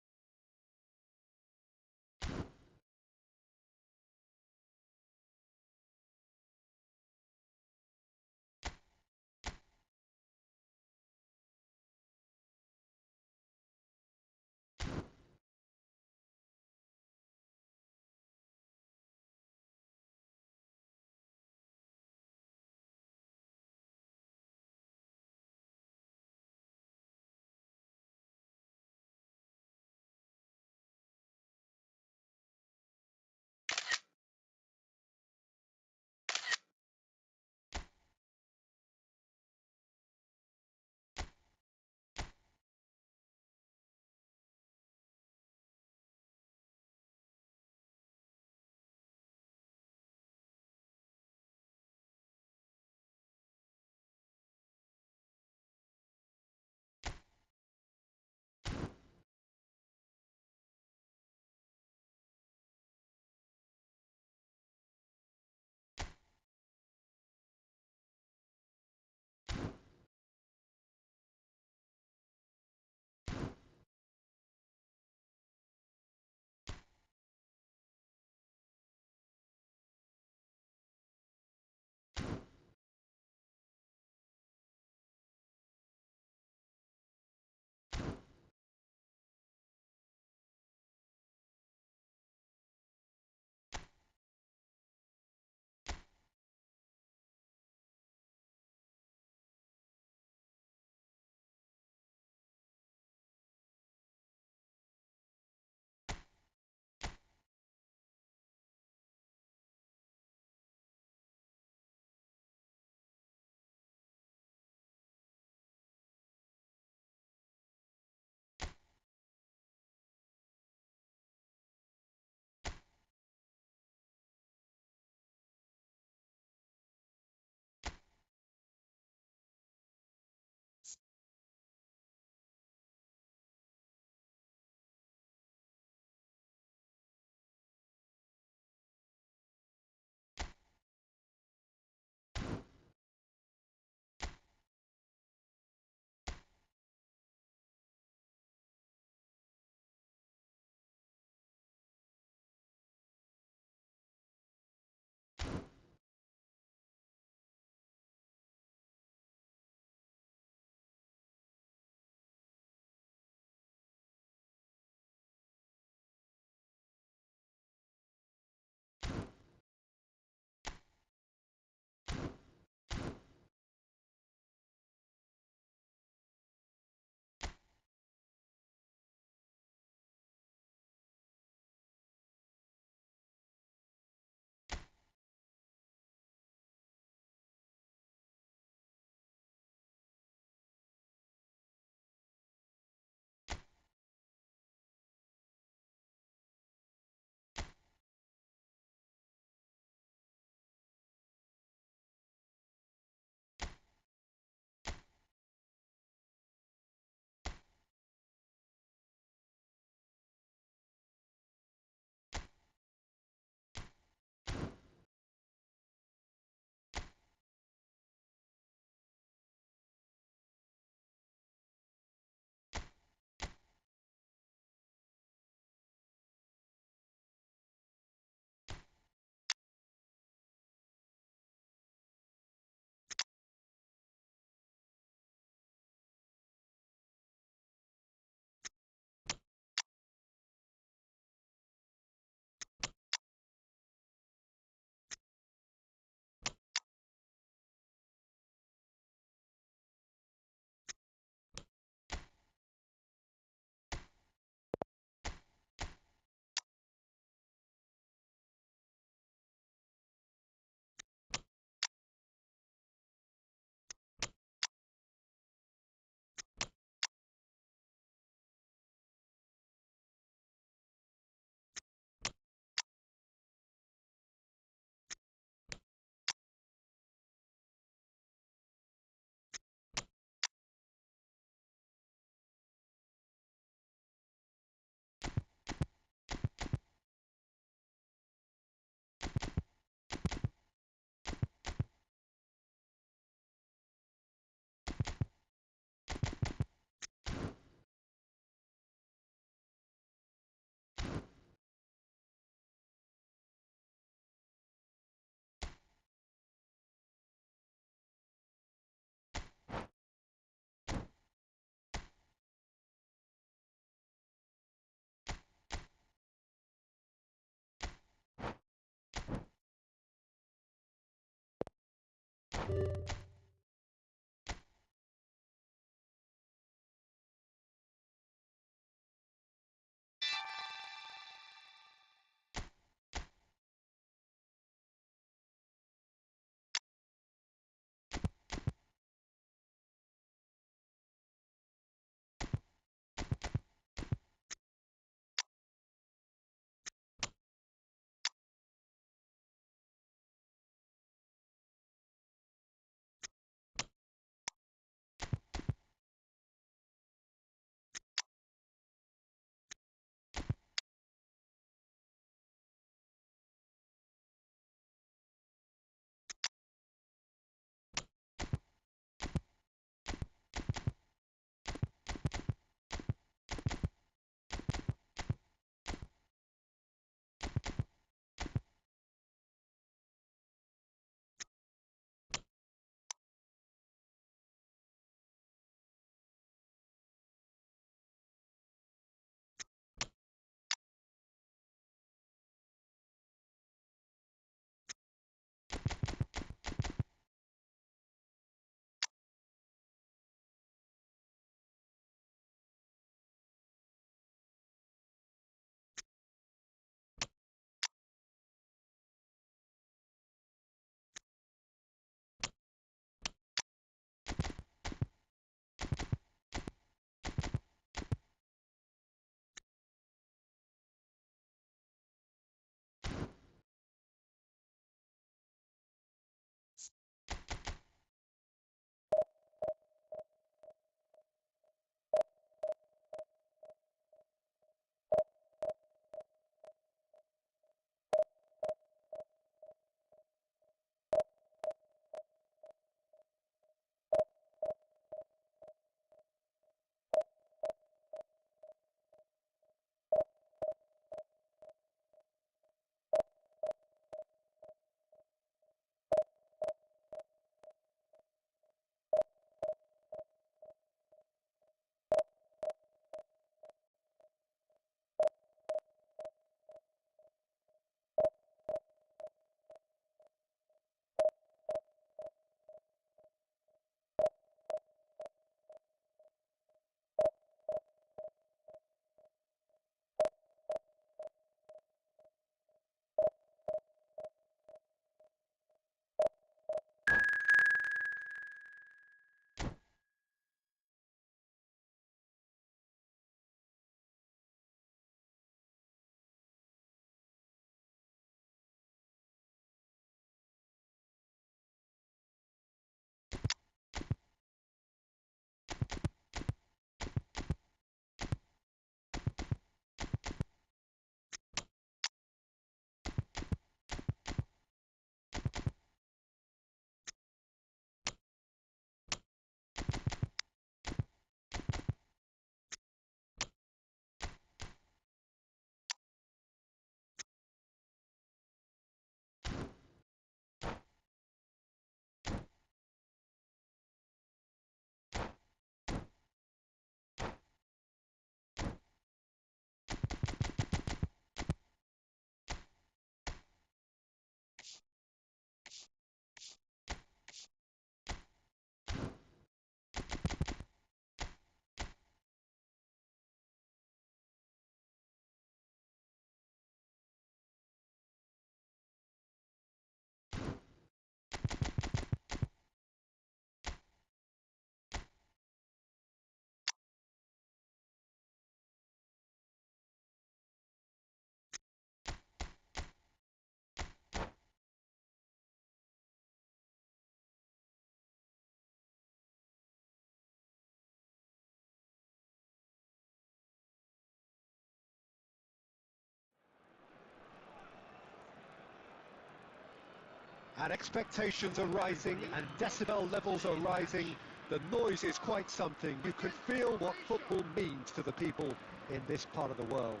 And expectations are rising and decibel levels are rising. The noise is quite something. You can feel what football means to the people in this part of the world.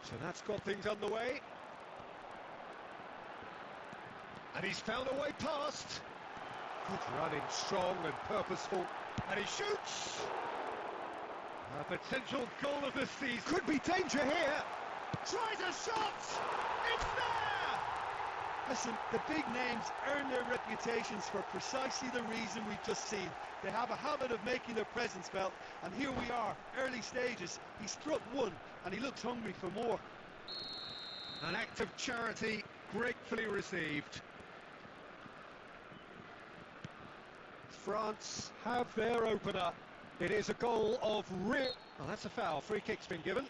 So that's got things underway. And he's found a way past. Good running, strong and purposeful. And he shoots! A potential goal of the season. Could be danger here. Tries a shot! It's there! Listen, the big names earn their reputations for precisely the reason we've just seen. They have a habit of making their presence felt, and here we are, early stages. He struck one, and he looks hungry for more. An act of charity gratefully received. France have their opener. It is a goal of real... Well, that's a foul. Free kick's been given.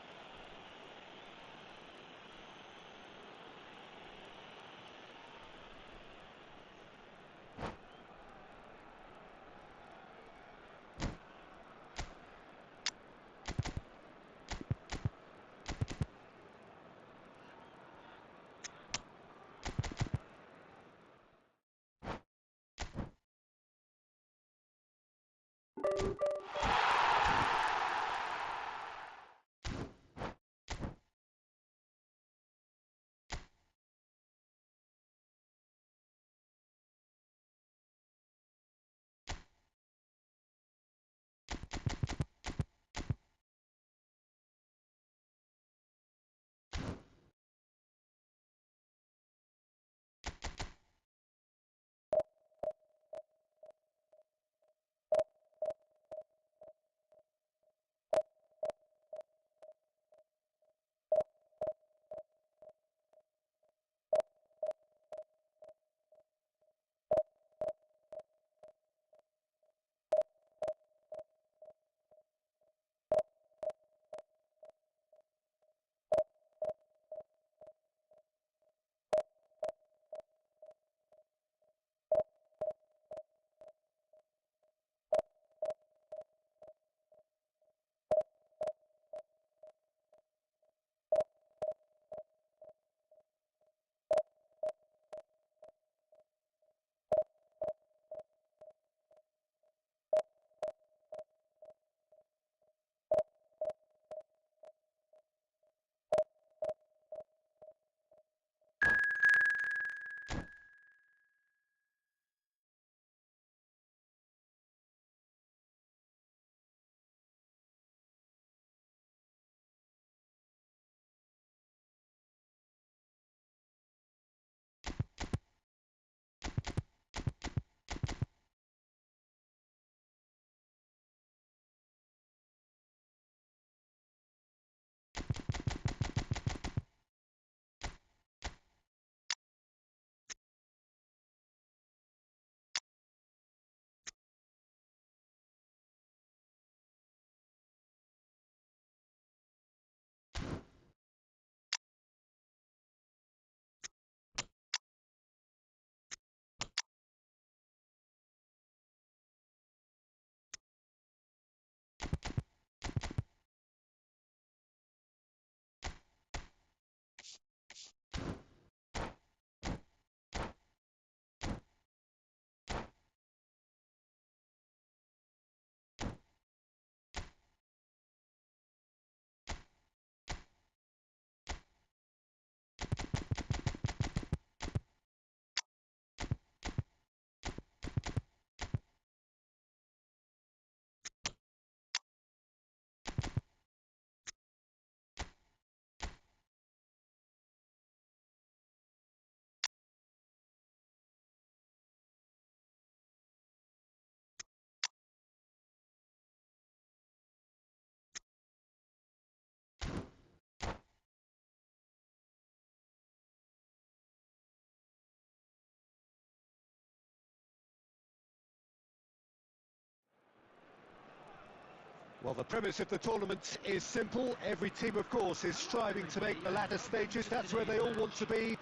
Well, the premise of the tournament is simple. Every team, of course, is striving to make the latter stages. That's where they all want to be.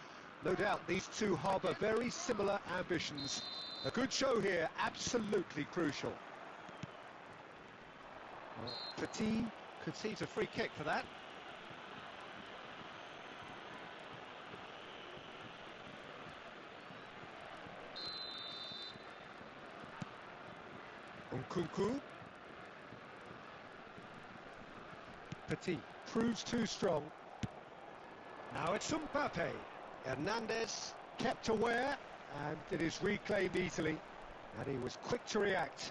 No doubt these two harbour very similar ambitions. A good show here, absolutely crucial. Well, Petit could seize a free kick for that. Nkunku. Petit proves too strong. Now it's Mbappe. Hernandez kept aware, and it is reclaimed easily. And he was quick to react.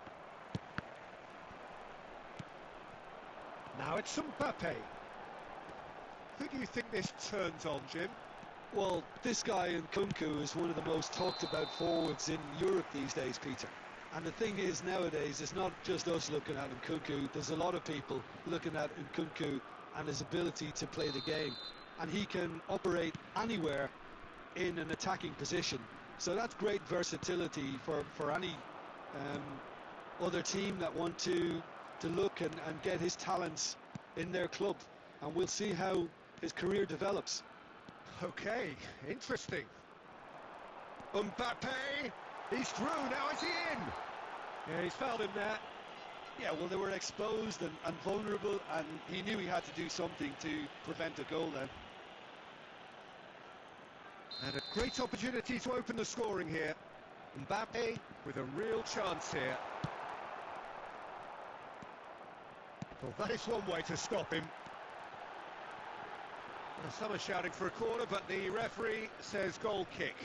Now it's Mbappe. Who do you think this turns on, Jim? Well, this guy Nkunku is one of the most talked about forwards in Europe these days, Peter. And the thing is, nowadays, it's not just us looking at Nkunku. There's a lot of people looking at Nkunku and his ability to play the game. And he can operate anywhere in an attacking position. So that's great versatility for any other team that want to look and get his talents in their club. And we'll see how his career develops. Okay, interesting. Mbappe, he's through, now is he in? Yeah, he's fouled him there. Yeah, well, they were exposed and vulnerable, and he knew he had to do something to prevent a goal then. And a great opportunity to open the scoring here. Mbappe with a real chance here. Well, that is one way to stop him. Well, some are shouting for a corner, but the referee says goal kick.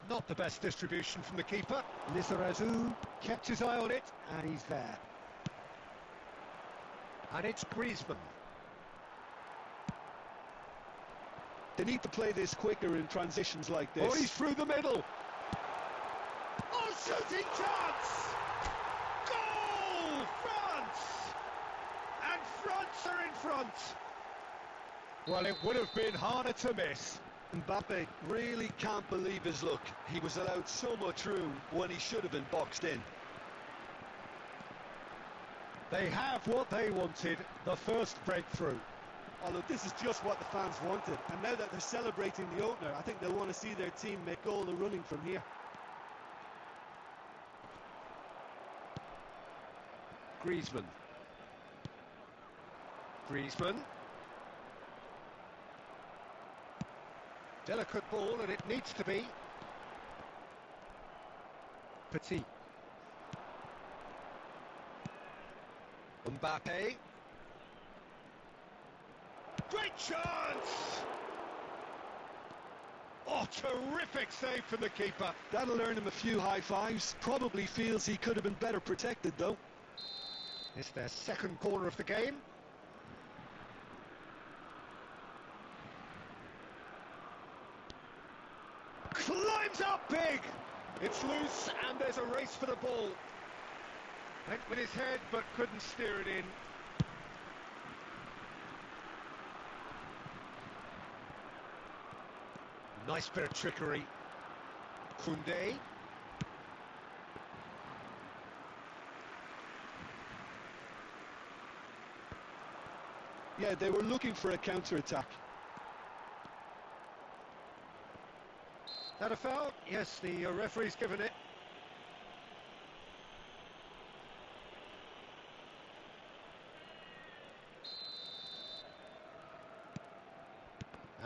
Not the best distribution from the keeper. Lizarazu kept his eye on it, and he's there. And it's Griezmann. They need to play this quicker in transitions like this. Oh, he's through the middle. Oh, shooting chance! Goal! France! And France are in front. Well, it would have been harder to miss. Mbappe really can't believe his luck. He was allowed so much room when he should have been boxed in. They have what they wanted, the first breakthrough. Oh, look, this is just what the fans wanted. And now that they're celebrating the opener, I think they'll want to see their team make all the running from here. Griezmann. Griezmann. Delicate ball, and it needs to be. Petit. Mbappe. Great chance! Oh, terrific save from the keeper. That'll earn him a few high fives. Probably feels he could have been better protected, though. It's their second corner of the game. Climbs up big! It's loose, and there's a race for the ball. Went with his head, but couldn't steer it in. Nice bit of trickery. Koundé. Yeah, they were looking for a counter-attack. That a foul? Yes, the referee's given it.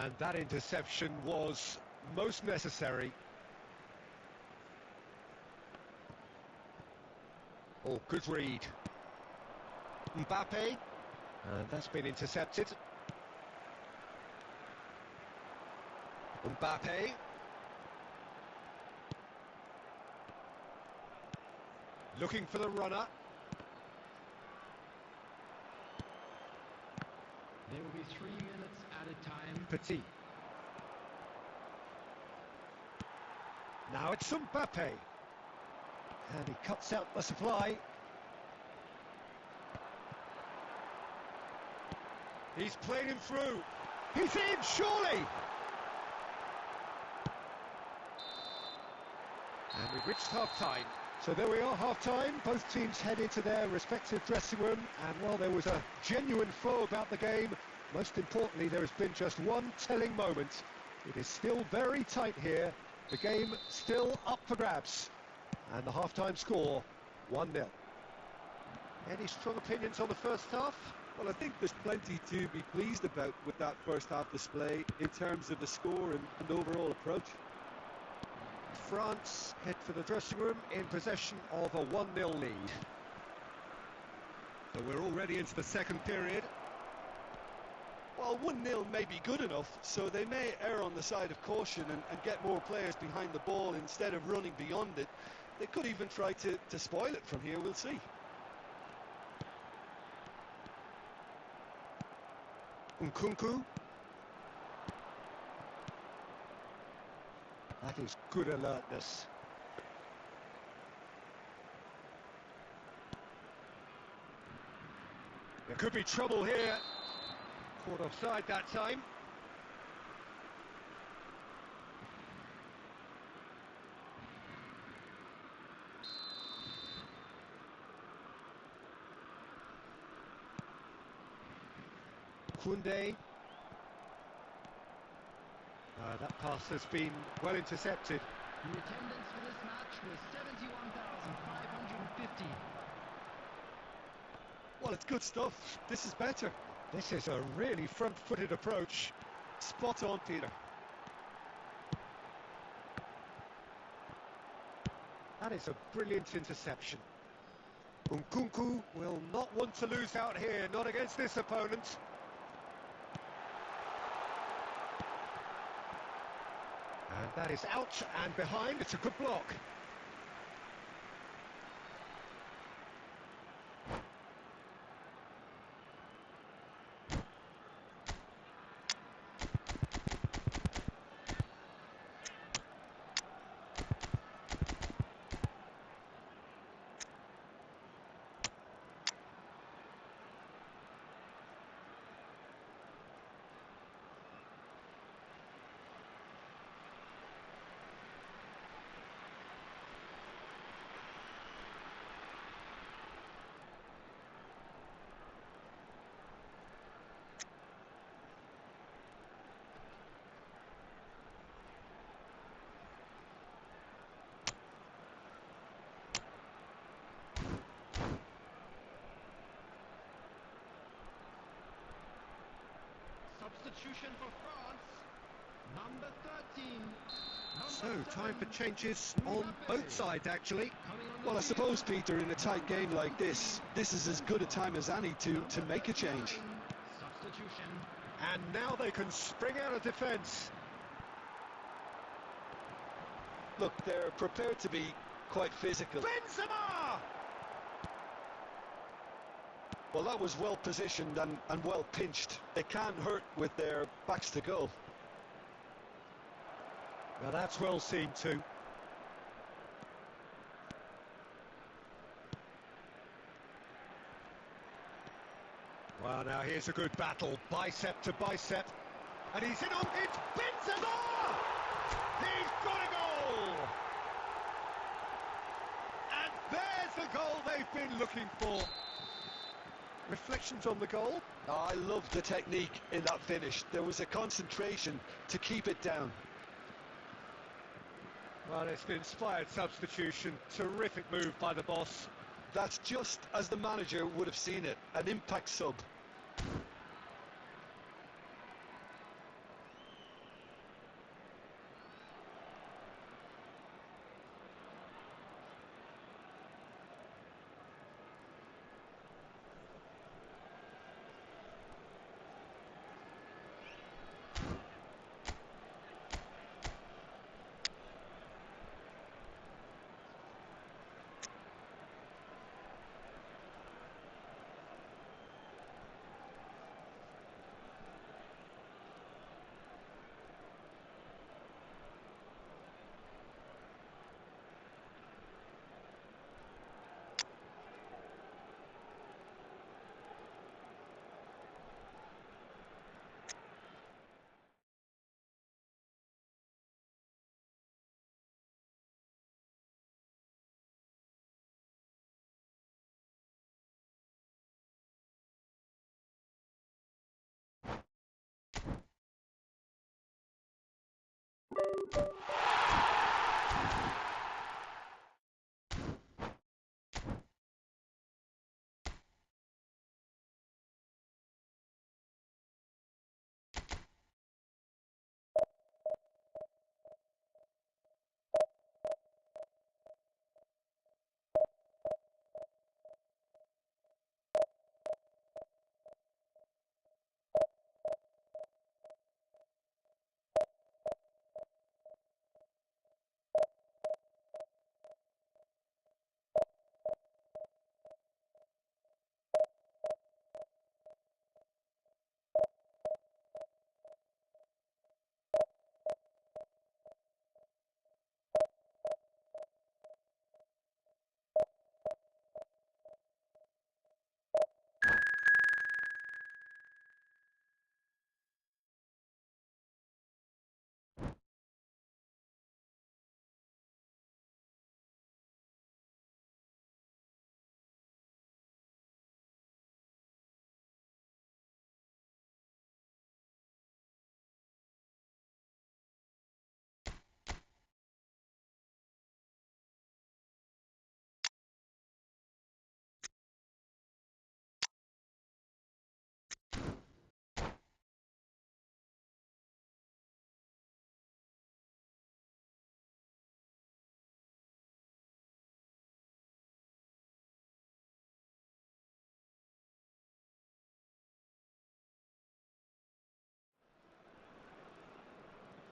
And that interception was most necessary. Oh, good read. Mbappe. And that's been intercepted. Mbappe. Looking for the runner. There will be 3 minutes at a time. Petit. Now it's Mbappe. And he cuts out the supply. He's played him through. He's in, surely! And we've reached half-time. So there we are, half-time. Both teams head into their respective dressing room. And while there was a genuine flow about the game, most importantly, there has been just one telling moment. It is still very tight here. The game still up for grabs. And the half-time score, 1-0. Any strong opinions on the first half? Well, I think there's plenty to be pleased about with that first half display in terms of the score and overall approach. France head for the dressing room in possession of a 1-0 lead. So we're already into the second period. Well, 1-0 may be good enough, so they may err on the side of caution and get more players behind the ball instead of running beyond it. They could even try to spoil it from here, we'll see. Nkunku. That is good alertness. There could be trouble here. Caught offside that time. Kunde. That pass has been well intercepted. The attendance for this match was 71,550. Well, it's good stuff. This is better. This is a really front-footed approach. Spot on, Peter. That is a brilliant interception. Nkunku will not want to lose out here, not against this opponent. And that is out and behind. It's a good block. Substitution for France, number 13. So, time for changes on both sides, actually. Well, I suppose, Peter, in a tight game like this is as good a time as any to make a change. Substitution. And now they can spring out of defence. Look, they're prepared to be quite physical. Benzema! Well, that was well positioned and well pinched. They can't hurt with their backs to goal. Now that's well seen too. Well, now here's a good battle, bicep to bicep. And he's in on, it's Benzema! He's got a goal! And there's the goal they've been looking for. Reflections on the goal? Oh, I love the technique in that finish. There was a concentration to keep it down. Well, it's an inspired substitution. Terrific move by the boss. That's just as the manager would have seen it, an impact sub.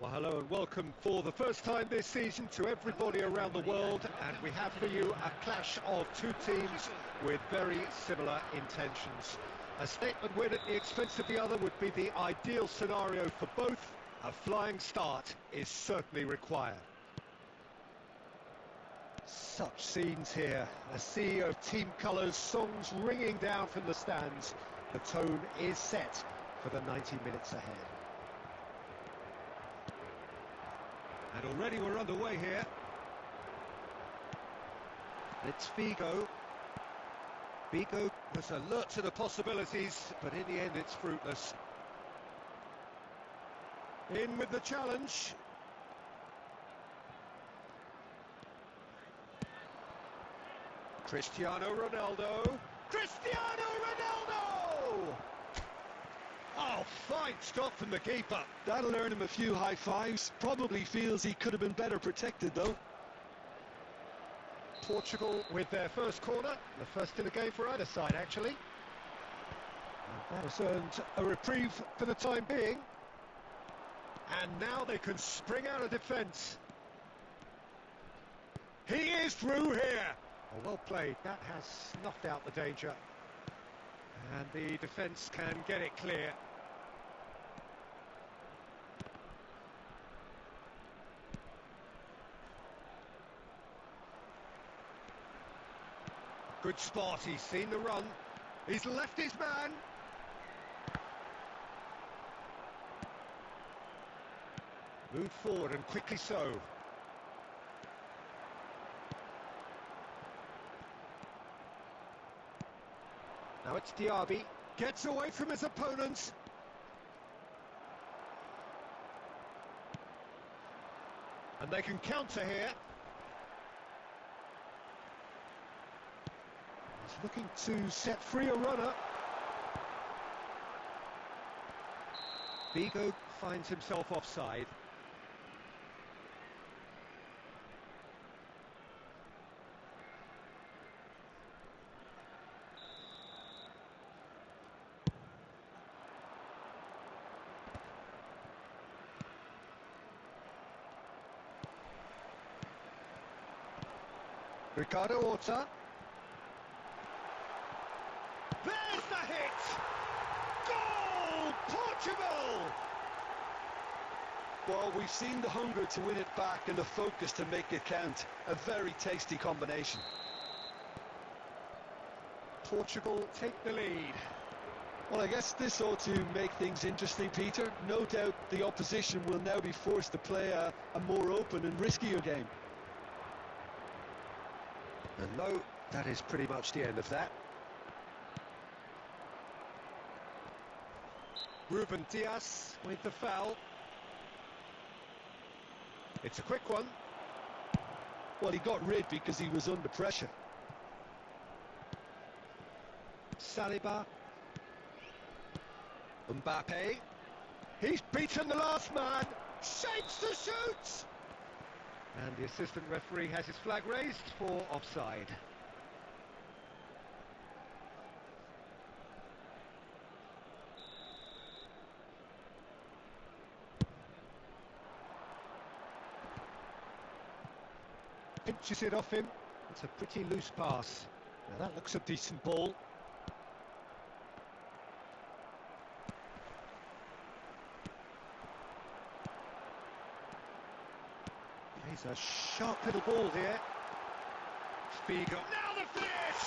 Well, hello and welcome for the first time this season to everybody around the world, and we have for you a clash of two teams with very similar intentions. A statement win at the expense of the other would be the ideal scenario for both. A flying start is certainly required. Such scenes here, a sea of team colours, songs ringing down from the stands. The tone is set for the 90 minutes ahead. And already we're underway here. It's Figo. Figo was alert to the possibilities, but in the end it's fruitless. In with the challenge. Cristiano Ronaldo. Cristiano Ronaldo! Oh, fine stop from the keeper. That'll earn him a few high fives. Probably feels he could have been better protected though. Portugal with their first corner, the first in the game for either side actually. And that has earned a reprieve for the time being. And now they can spring out of defence. He is through here. Oh, well played, that has snuffed out the danger. And the defence can get it clear. Good spot, he's seen the run. He's left his man. Moved forward and quickly so. Now it's Diaby. Gets away from his opponents. And they can counter here. He's looking to set free a runner. Figo finds himself offside. Ricardo Horta. There's the hit! Goal! Portugal! Well, we've seen the hunger to win it back and the focus to make it count. A very tasty combination. Portugal take the lead. Well, I guess this ought to make things interesting, Peter. No doubt the opposition will now be forced to play a more open and riskier game. And no, that is pretty much the end of that. Ruben Dias with the foul. It's a quick one. Well, he got rid because he was under pressure. Saliba. Mbappe. He's beaten the last man. Shapes to shoot! And the assistant referee has his flag raised for offside. Pinches it off him. It's a pretty loose pass. Now that looks a decent ball. He's a sharp little ball here. Figo. Now the finish!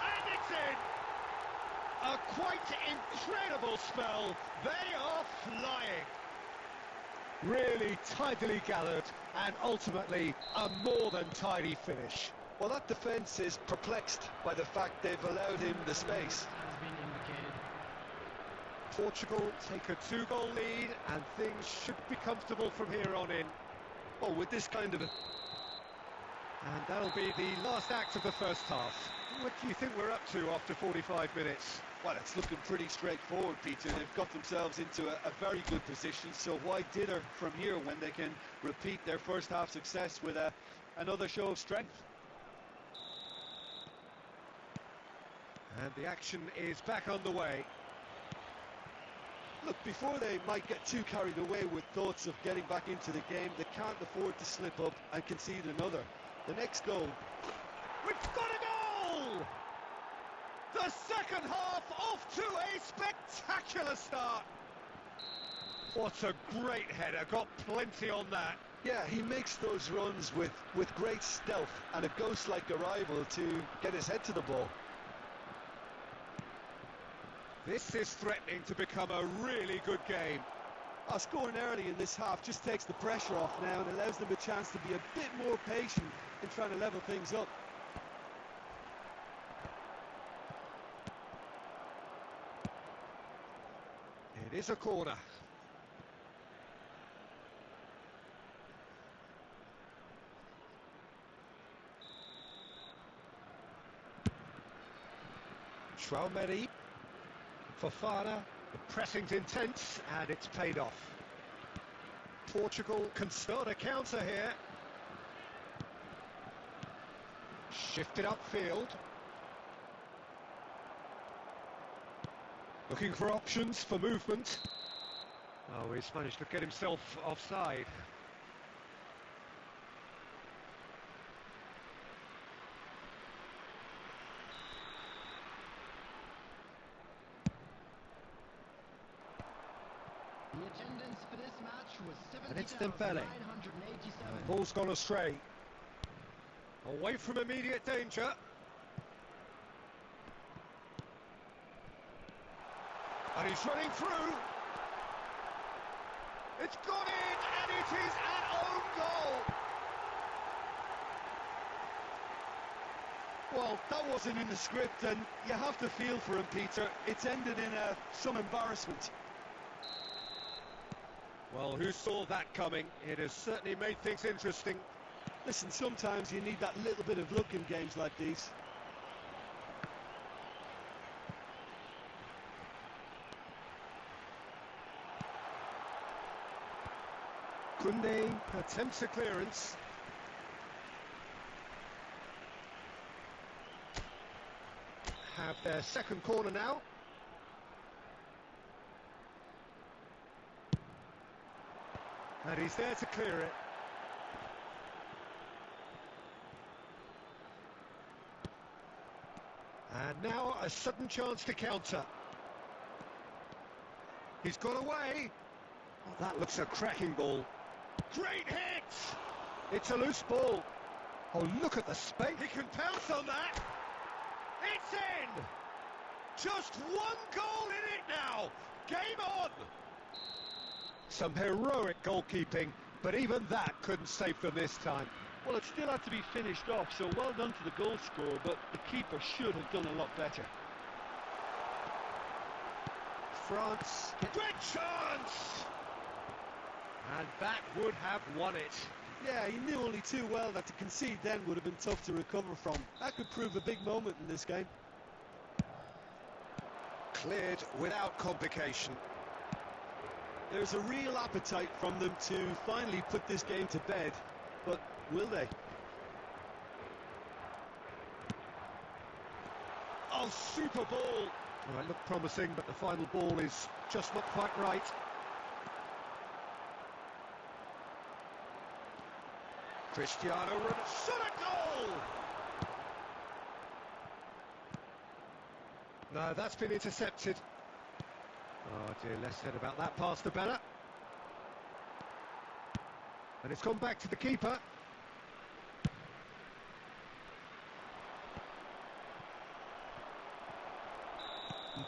And it's in! A quite incredible spell. They are flying. Really tidily gathered and ultimately a more than tidy finish. Well, that defence is perplexed by the fact they've allowed him the space. Portugal take a 2-goal lead and things should be comfortable from here on in. Oh, with this kind of a... And that'll be the last act of the first half. What do you think we're up to after 45 minutes? Well, it's looking pretty straightforward, Peter. They've got themselves into a very good position, so why dither from here when they can repeat their first half success with another show of strength? And the action is back underway. Look, before they might get too carried away with thoughts of getting back into the game, they can't afford to slip up and concede another. The next goal. We've got a goal! The second half off to a spectacular start. What a great header, got plenty on that. Yeah, he makes those runs with great stealth and a ghost-like arrival to get his head to the ball. This is threatening to become a really good game. Scoring early in this half just takes the pressure off now and allows them a chance to be a bit more patient in trying to level things up. It is a corner. Traumeri, Fofana, the pressing's intense and it's paid off. Portugal can start a counter here. Shifted upfield. Looking for options for movement. Oh, he's managed to get himself offside. The attendance for this match was And it's Dembele. 70,987. Ball's gone astray. Away from immediate danger. And he's running through. It's gone in, and it is an own goal. Well, that wasn't in the script, and you have to feel for him, Peter. It's ended in some embarrassment. Well, who saw that coming? It has certainly made things interesting. Listen, sometimes you need that little bit of luck in games like these. Kunde attempts a clearance. Have their second corner now. And he's there to clear it. And now a sudden chance to counter. He's got away. Oh, that looks a cracking ball. Great hit! It's a loose ball. Oh, look at the space. He can pounce on that. It's in! Just one goal in it now. Game on! Some heroic goalkeeping, but even that couldn't save them this time. Well, it still had to be finished off, so well done to the goal scorer, but the keeper should have done a lot better. France, great chance! And that would have won it. Yeah, he knew only too well that to concede then would have been tough to recover from. That could prove a big moment in this game. Cleared without complication. There's a real appetite from them to finally put this game to bed, but will they? Oh, super ball! Well, it looked promising, but the final ball is just not quite right. Cristiano Ronaldo, shot a goal! No, that's been intercepted. Oh dear, less said about that pass to Bella. And it's gone back to the keeper.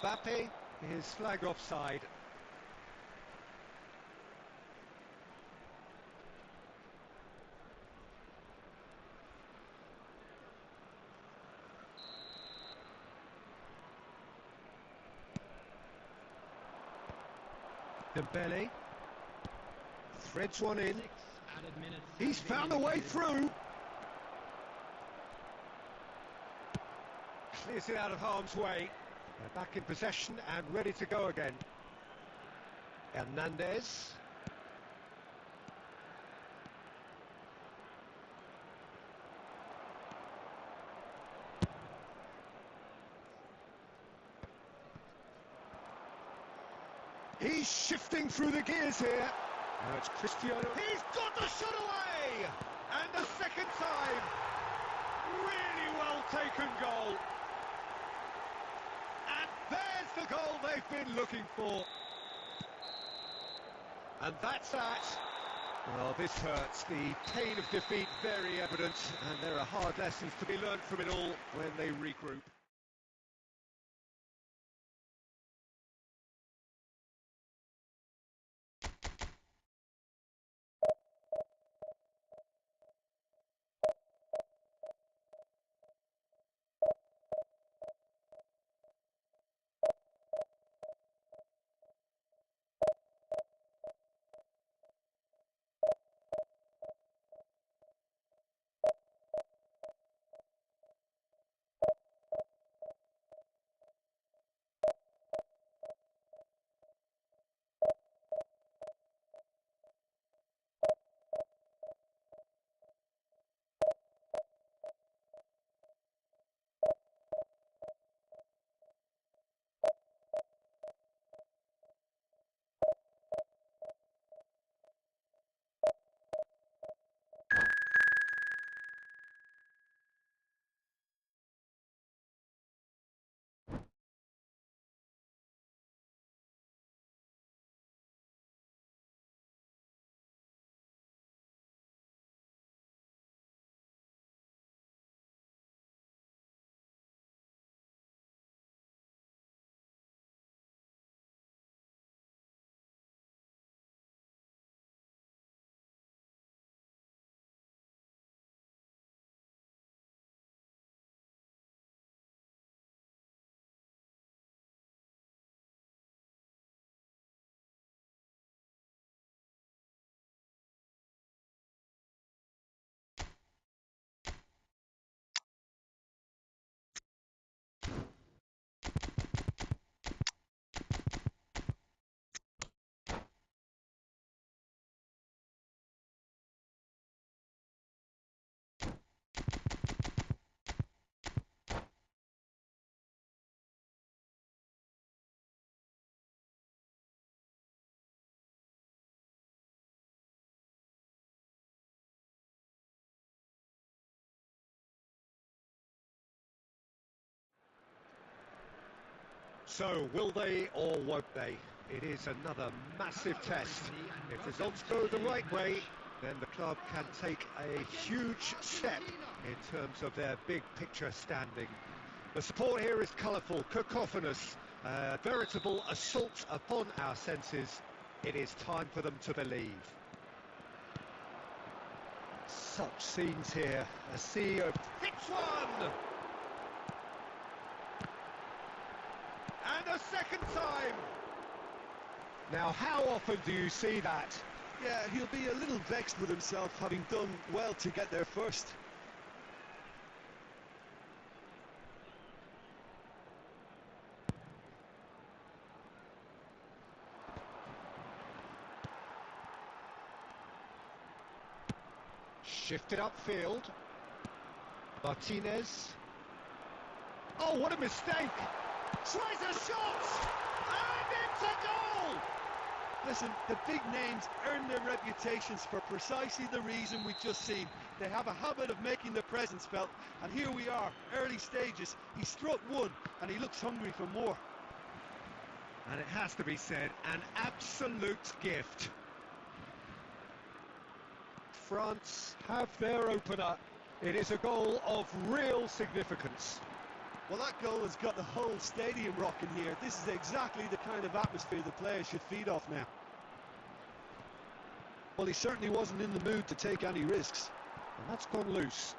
Mbappe is flagged offside. Dembele threads one in. He's found a way through. Clears it out of harm's way. They're back in possession and ready to go again. Hernandez. He's shifting through the gears here. Now it's Cristiano. He's got the shot away! And the second time. Really well taken goal. And there's the goal they've been looking for. And that's that. Well, this hurts. The pain of defeat very evident, and there are hard lessons to be learned from it all when they regroup. So, will they or won't they? It is another massive test. If results go the right way, then the club can take a huge step in terms of their big picture standing. The support here is colourful, cacophonous, a veritable assault upon our senses. It is time for them to believe. Such scenes here, a sea of hits one! And a second time! Now, how often do you see that? Yeah, he'll be a little vexed with himself, having done well to get there first. Shifted upfield. Martinez. Oh, what a mistake! Tries a shot! And it's a goal! Listen, the big names earn their reputations for precisely the reason we've just seen. They have a habit of making their presence felt, and here we are, early stages. He struck one, and he looks hungry for more. And it has to be said, an absolute gift. France have their opener. It is a goal of real significance. Well, that goal has got the whole stadium rocking here. This is exactly the kind of atmosphere the players should feed off now. Well, he certainly wasn't in the mood to take any risks. And that's gone loose.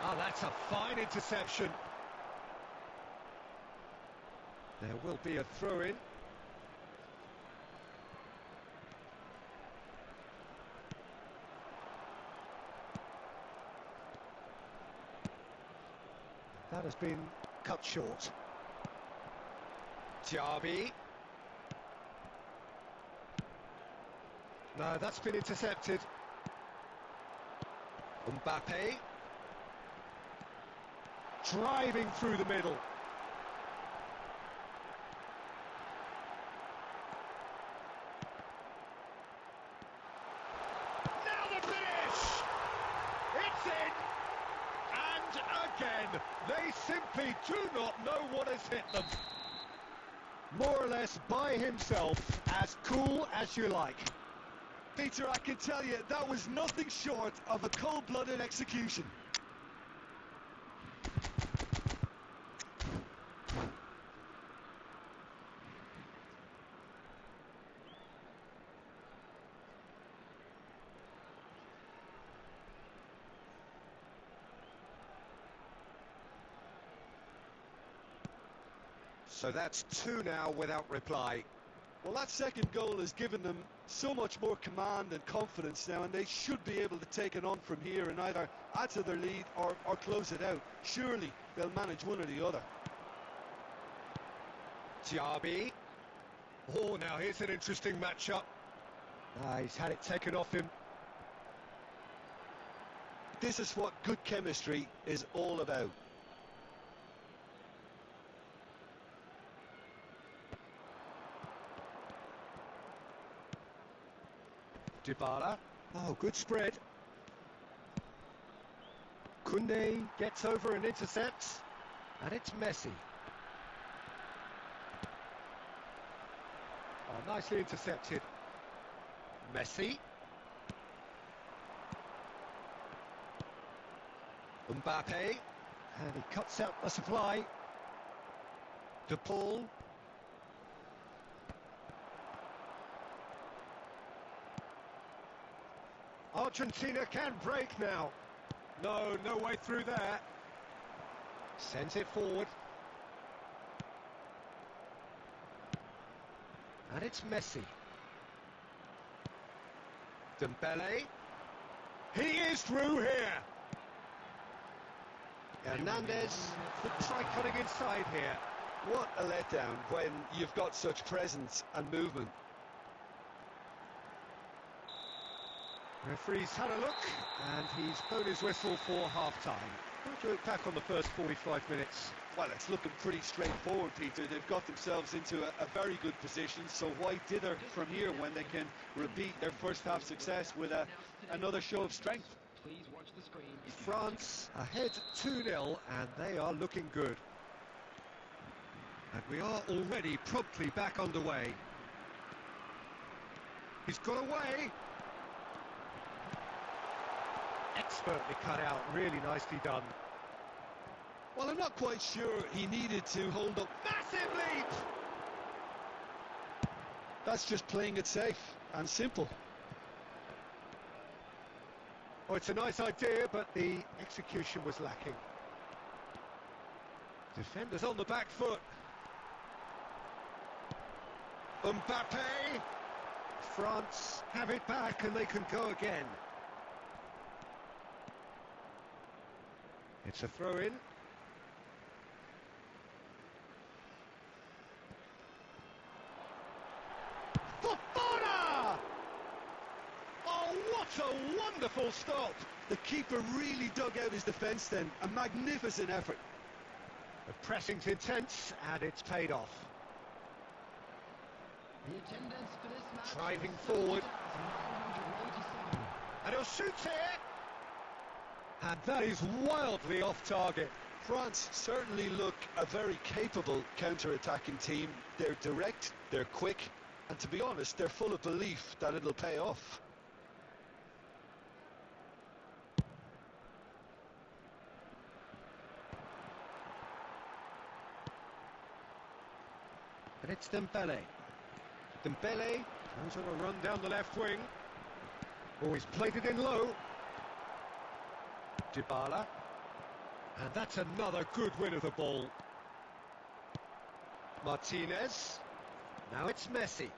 Ah, that's a fine interception. There will be a throw-in. That has been cut short. Jarby. No, that's been intercepted. Mbappe. Driving through the middle. They simply do not know what has hit them. More or less by himself, as cool as you like. Peter, I can tell you, that was nothing short of a cold-blooded execution. So that's 2 now without reply. Well, that second goal has given them so much more command and confidence now, and they should be able to take it on from here and either add to their lead or close it out. Surely they'll manage one or the other. Diaby. Oh, now here's an interesting matchup. He's had it taken off him. This is what good chemistry is all about. Dybala. Oh, good spread. Koundé gets over and intercepts. And it's Messi. Oh, nicely intercepted. Messi. Mbappe. And he cuts out the supply. De Paul. Argentina can break now. No way through there. Sends it forward. And it's Messi. Dembele. He is through here. Hernandez could try cutting inside here. What a letdown when you've got such presence and movement. Referee's had a look, and he's blown his whistle for half-time. How do you look back on the first 45 minutes? Well, it's looking pretty straightforward, Peter. They've got themselves into a very good position, so why dither from here when they can repeat their first half success with another show of strength? Please watch the screen. France ahead 2-0, and they are looking good. And we are already promptly back underway. He's got away. Expertly cut out, really nicely done. Well, I'm not quite sure he needed to hold up. Massive lead! That's just playing it safe and simple. Oh, it's a nice idea, but the execution was lacking. Defenders on the back foot. Mbappe! France have it back and they can go again. It's a throw-in. Fofana! Oh, what a wonderful stop! The keeper really dug out his defence then. A magnificent effort. The pressing's intense and it's paid off. The attendance for this match. Driving forward. 987. And he'll shoot here! And that is wildly off target. France certainly look a very capable counter-attacking team. They're direct, they're quick, and to be honest, they're full of belief that it'll pay off. And it's Dembele. Dembele goes on a run down the left wing. Oh, he's played it in low. Dybala. And that's another good win of the ball. Martinez. Now it's Messi.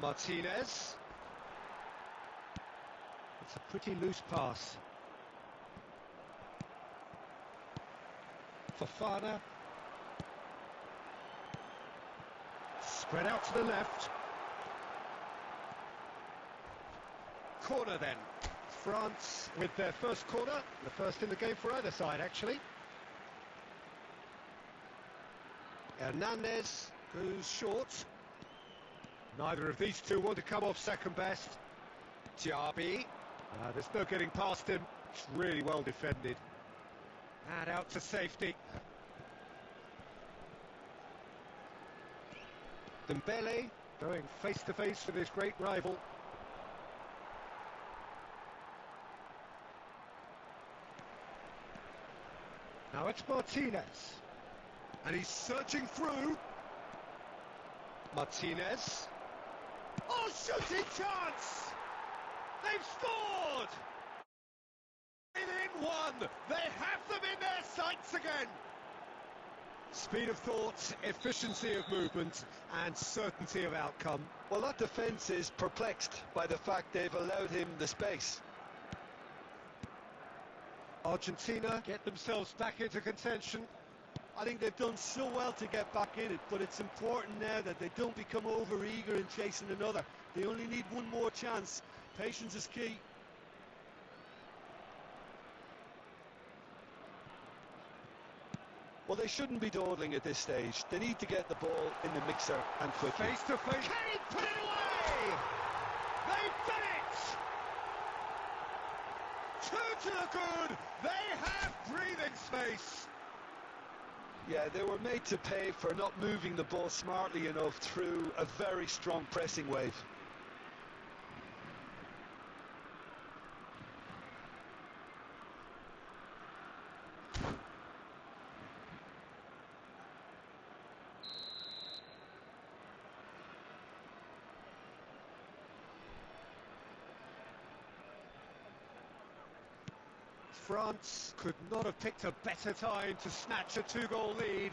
Martinez. It's a pretty loose pass. Fofana. Spread out to the left. Corner then. France with their first corner. The first in the game for either side, actually. Hernandez goes short. Neither of these two want to come off second best. Diaby. There's no getting past him. It's really well defended. And out to safety. Dembele going face to face with his great rival. Now it's Martinez. And he's searching through. Martinez. Oh, shooting chance! They've scored! Within one! They have them in their sights again! Speed of thought, efficiency of movement, and certainty of outcome. Well, that defence is perplexed by the fact they've allowed him the space. Argentina get themselves back into contention. I think they've done so well to get back in it, but it's important now that they don't become over-eager in chasing another. They only need one more chance. Patience is key. Well, they shouldn't be dawdling at this stage. They need to get the ball in the mixer and quickly. Face to face. Can he put it away? They've done it! Two to the good. They have breathing space. Yeah, they were made to pay for not moving the ball smartly enough through a very strong pressing wave. France could not have picked a better time to snatch a two-goal lead.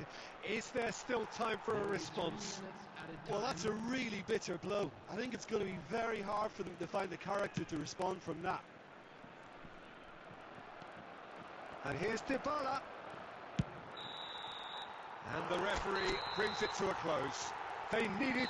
Is there still time for a response? Well, that's a really bitter blow. I think it's going to be very hard for them to find the character to respond from that. And here's Dybala. And the referee brings it to a close. They needed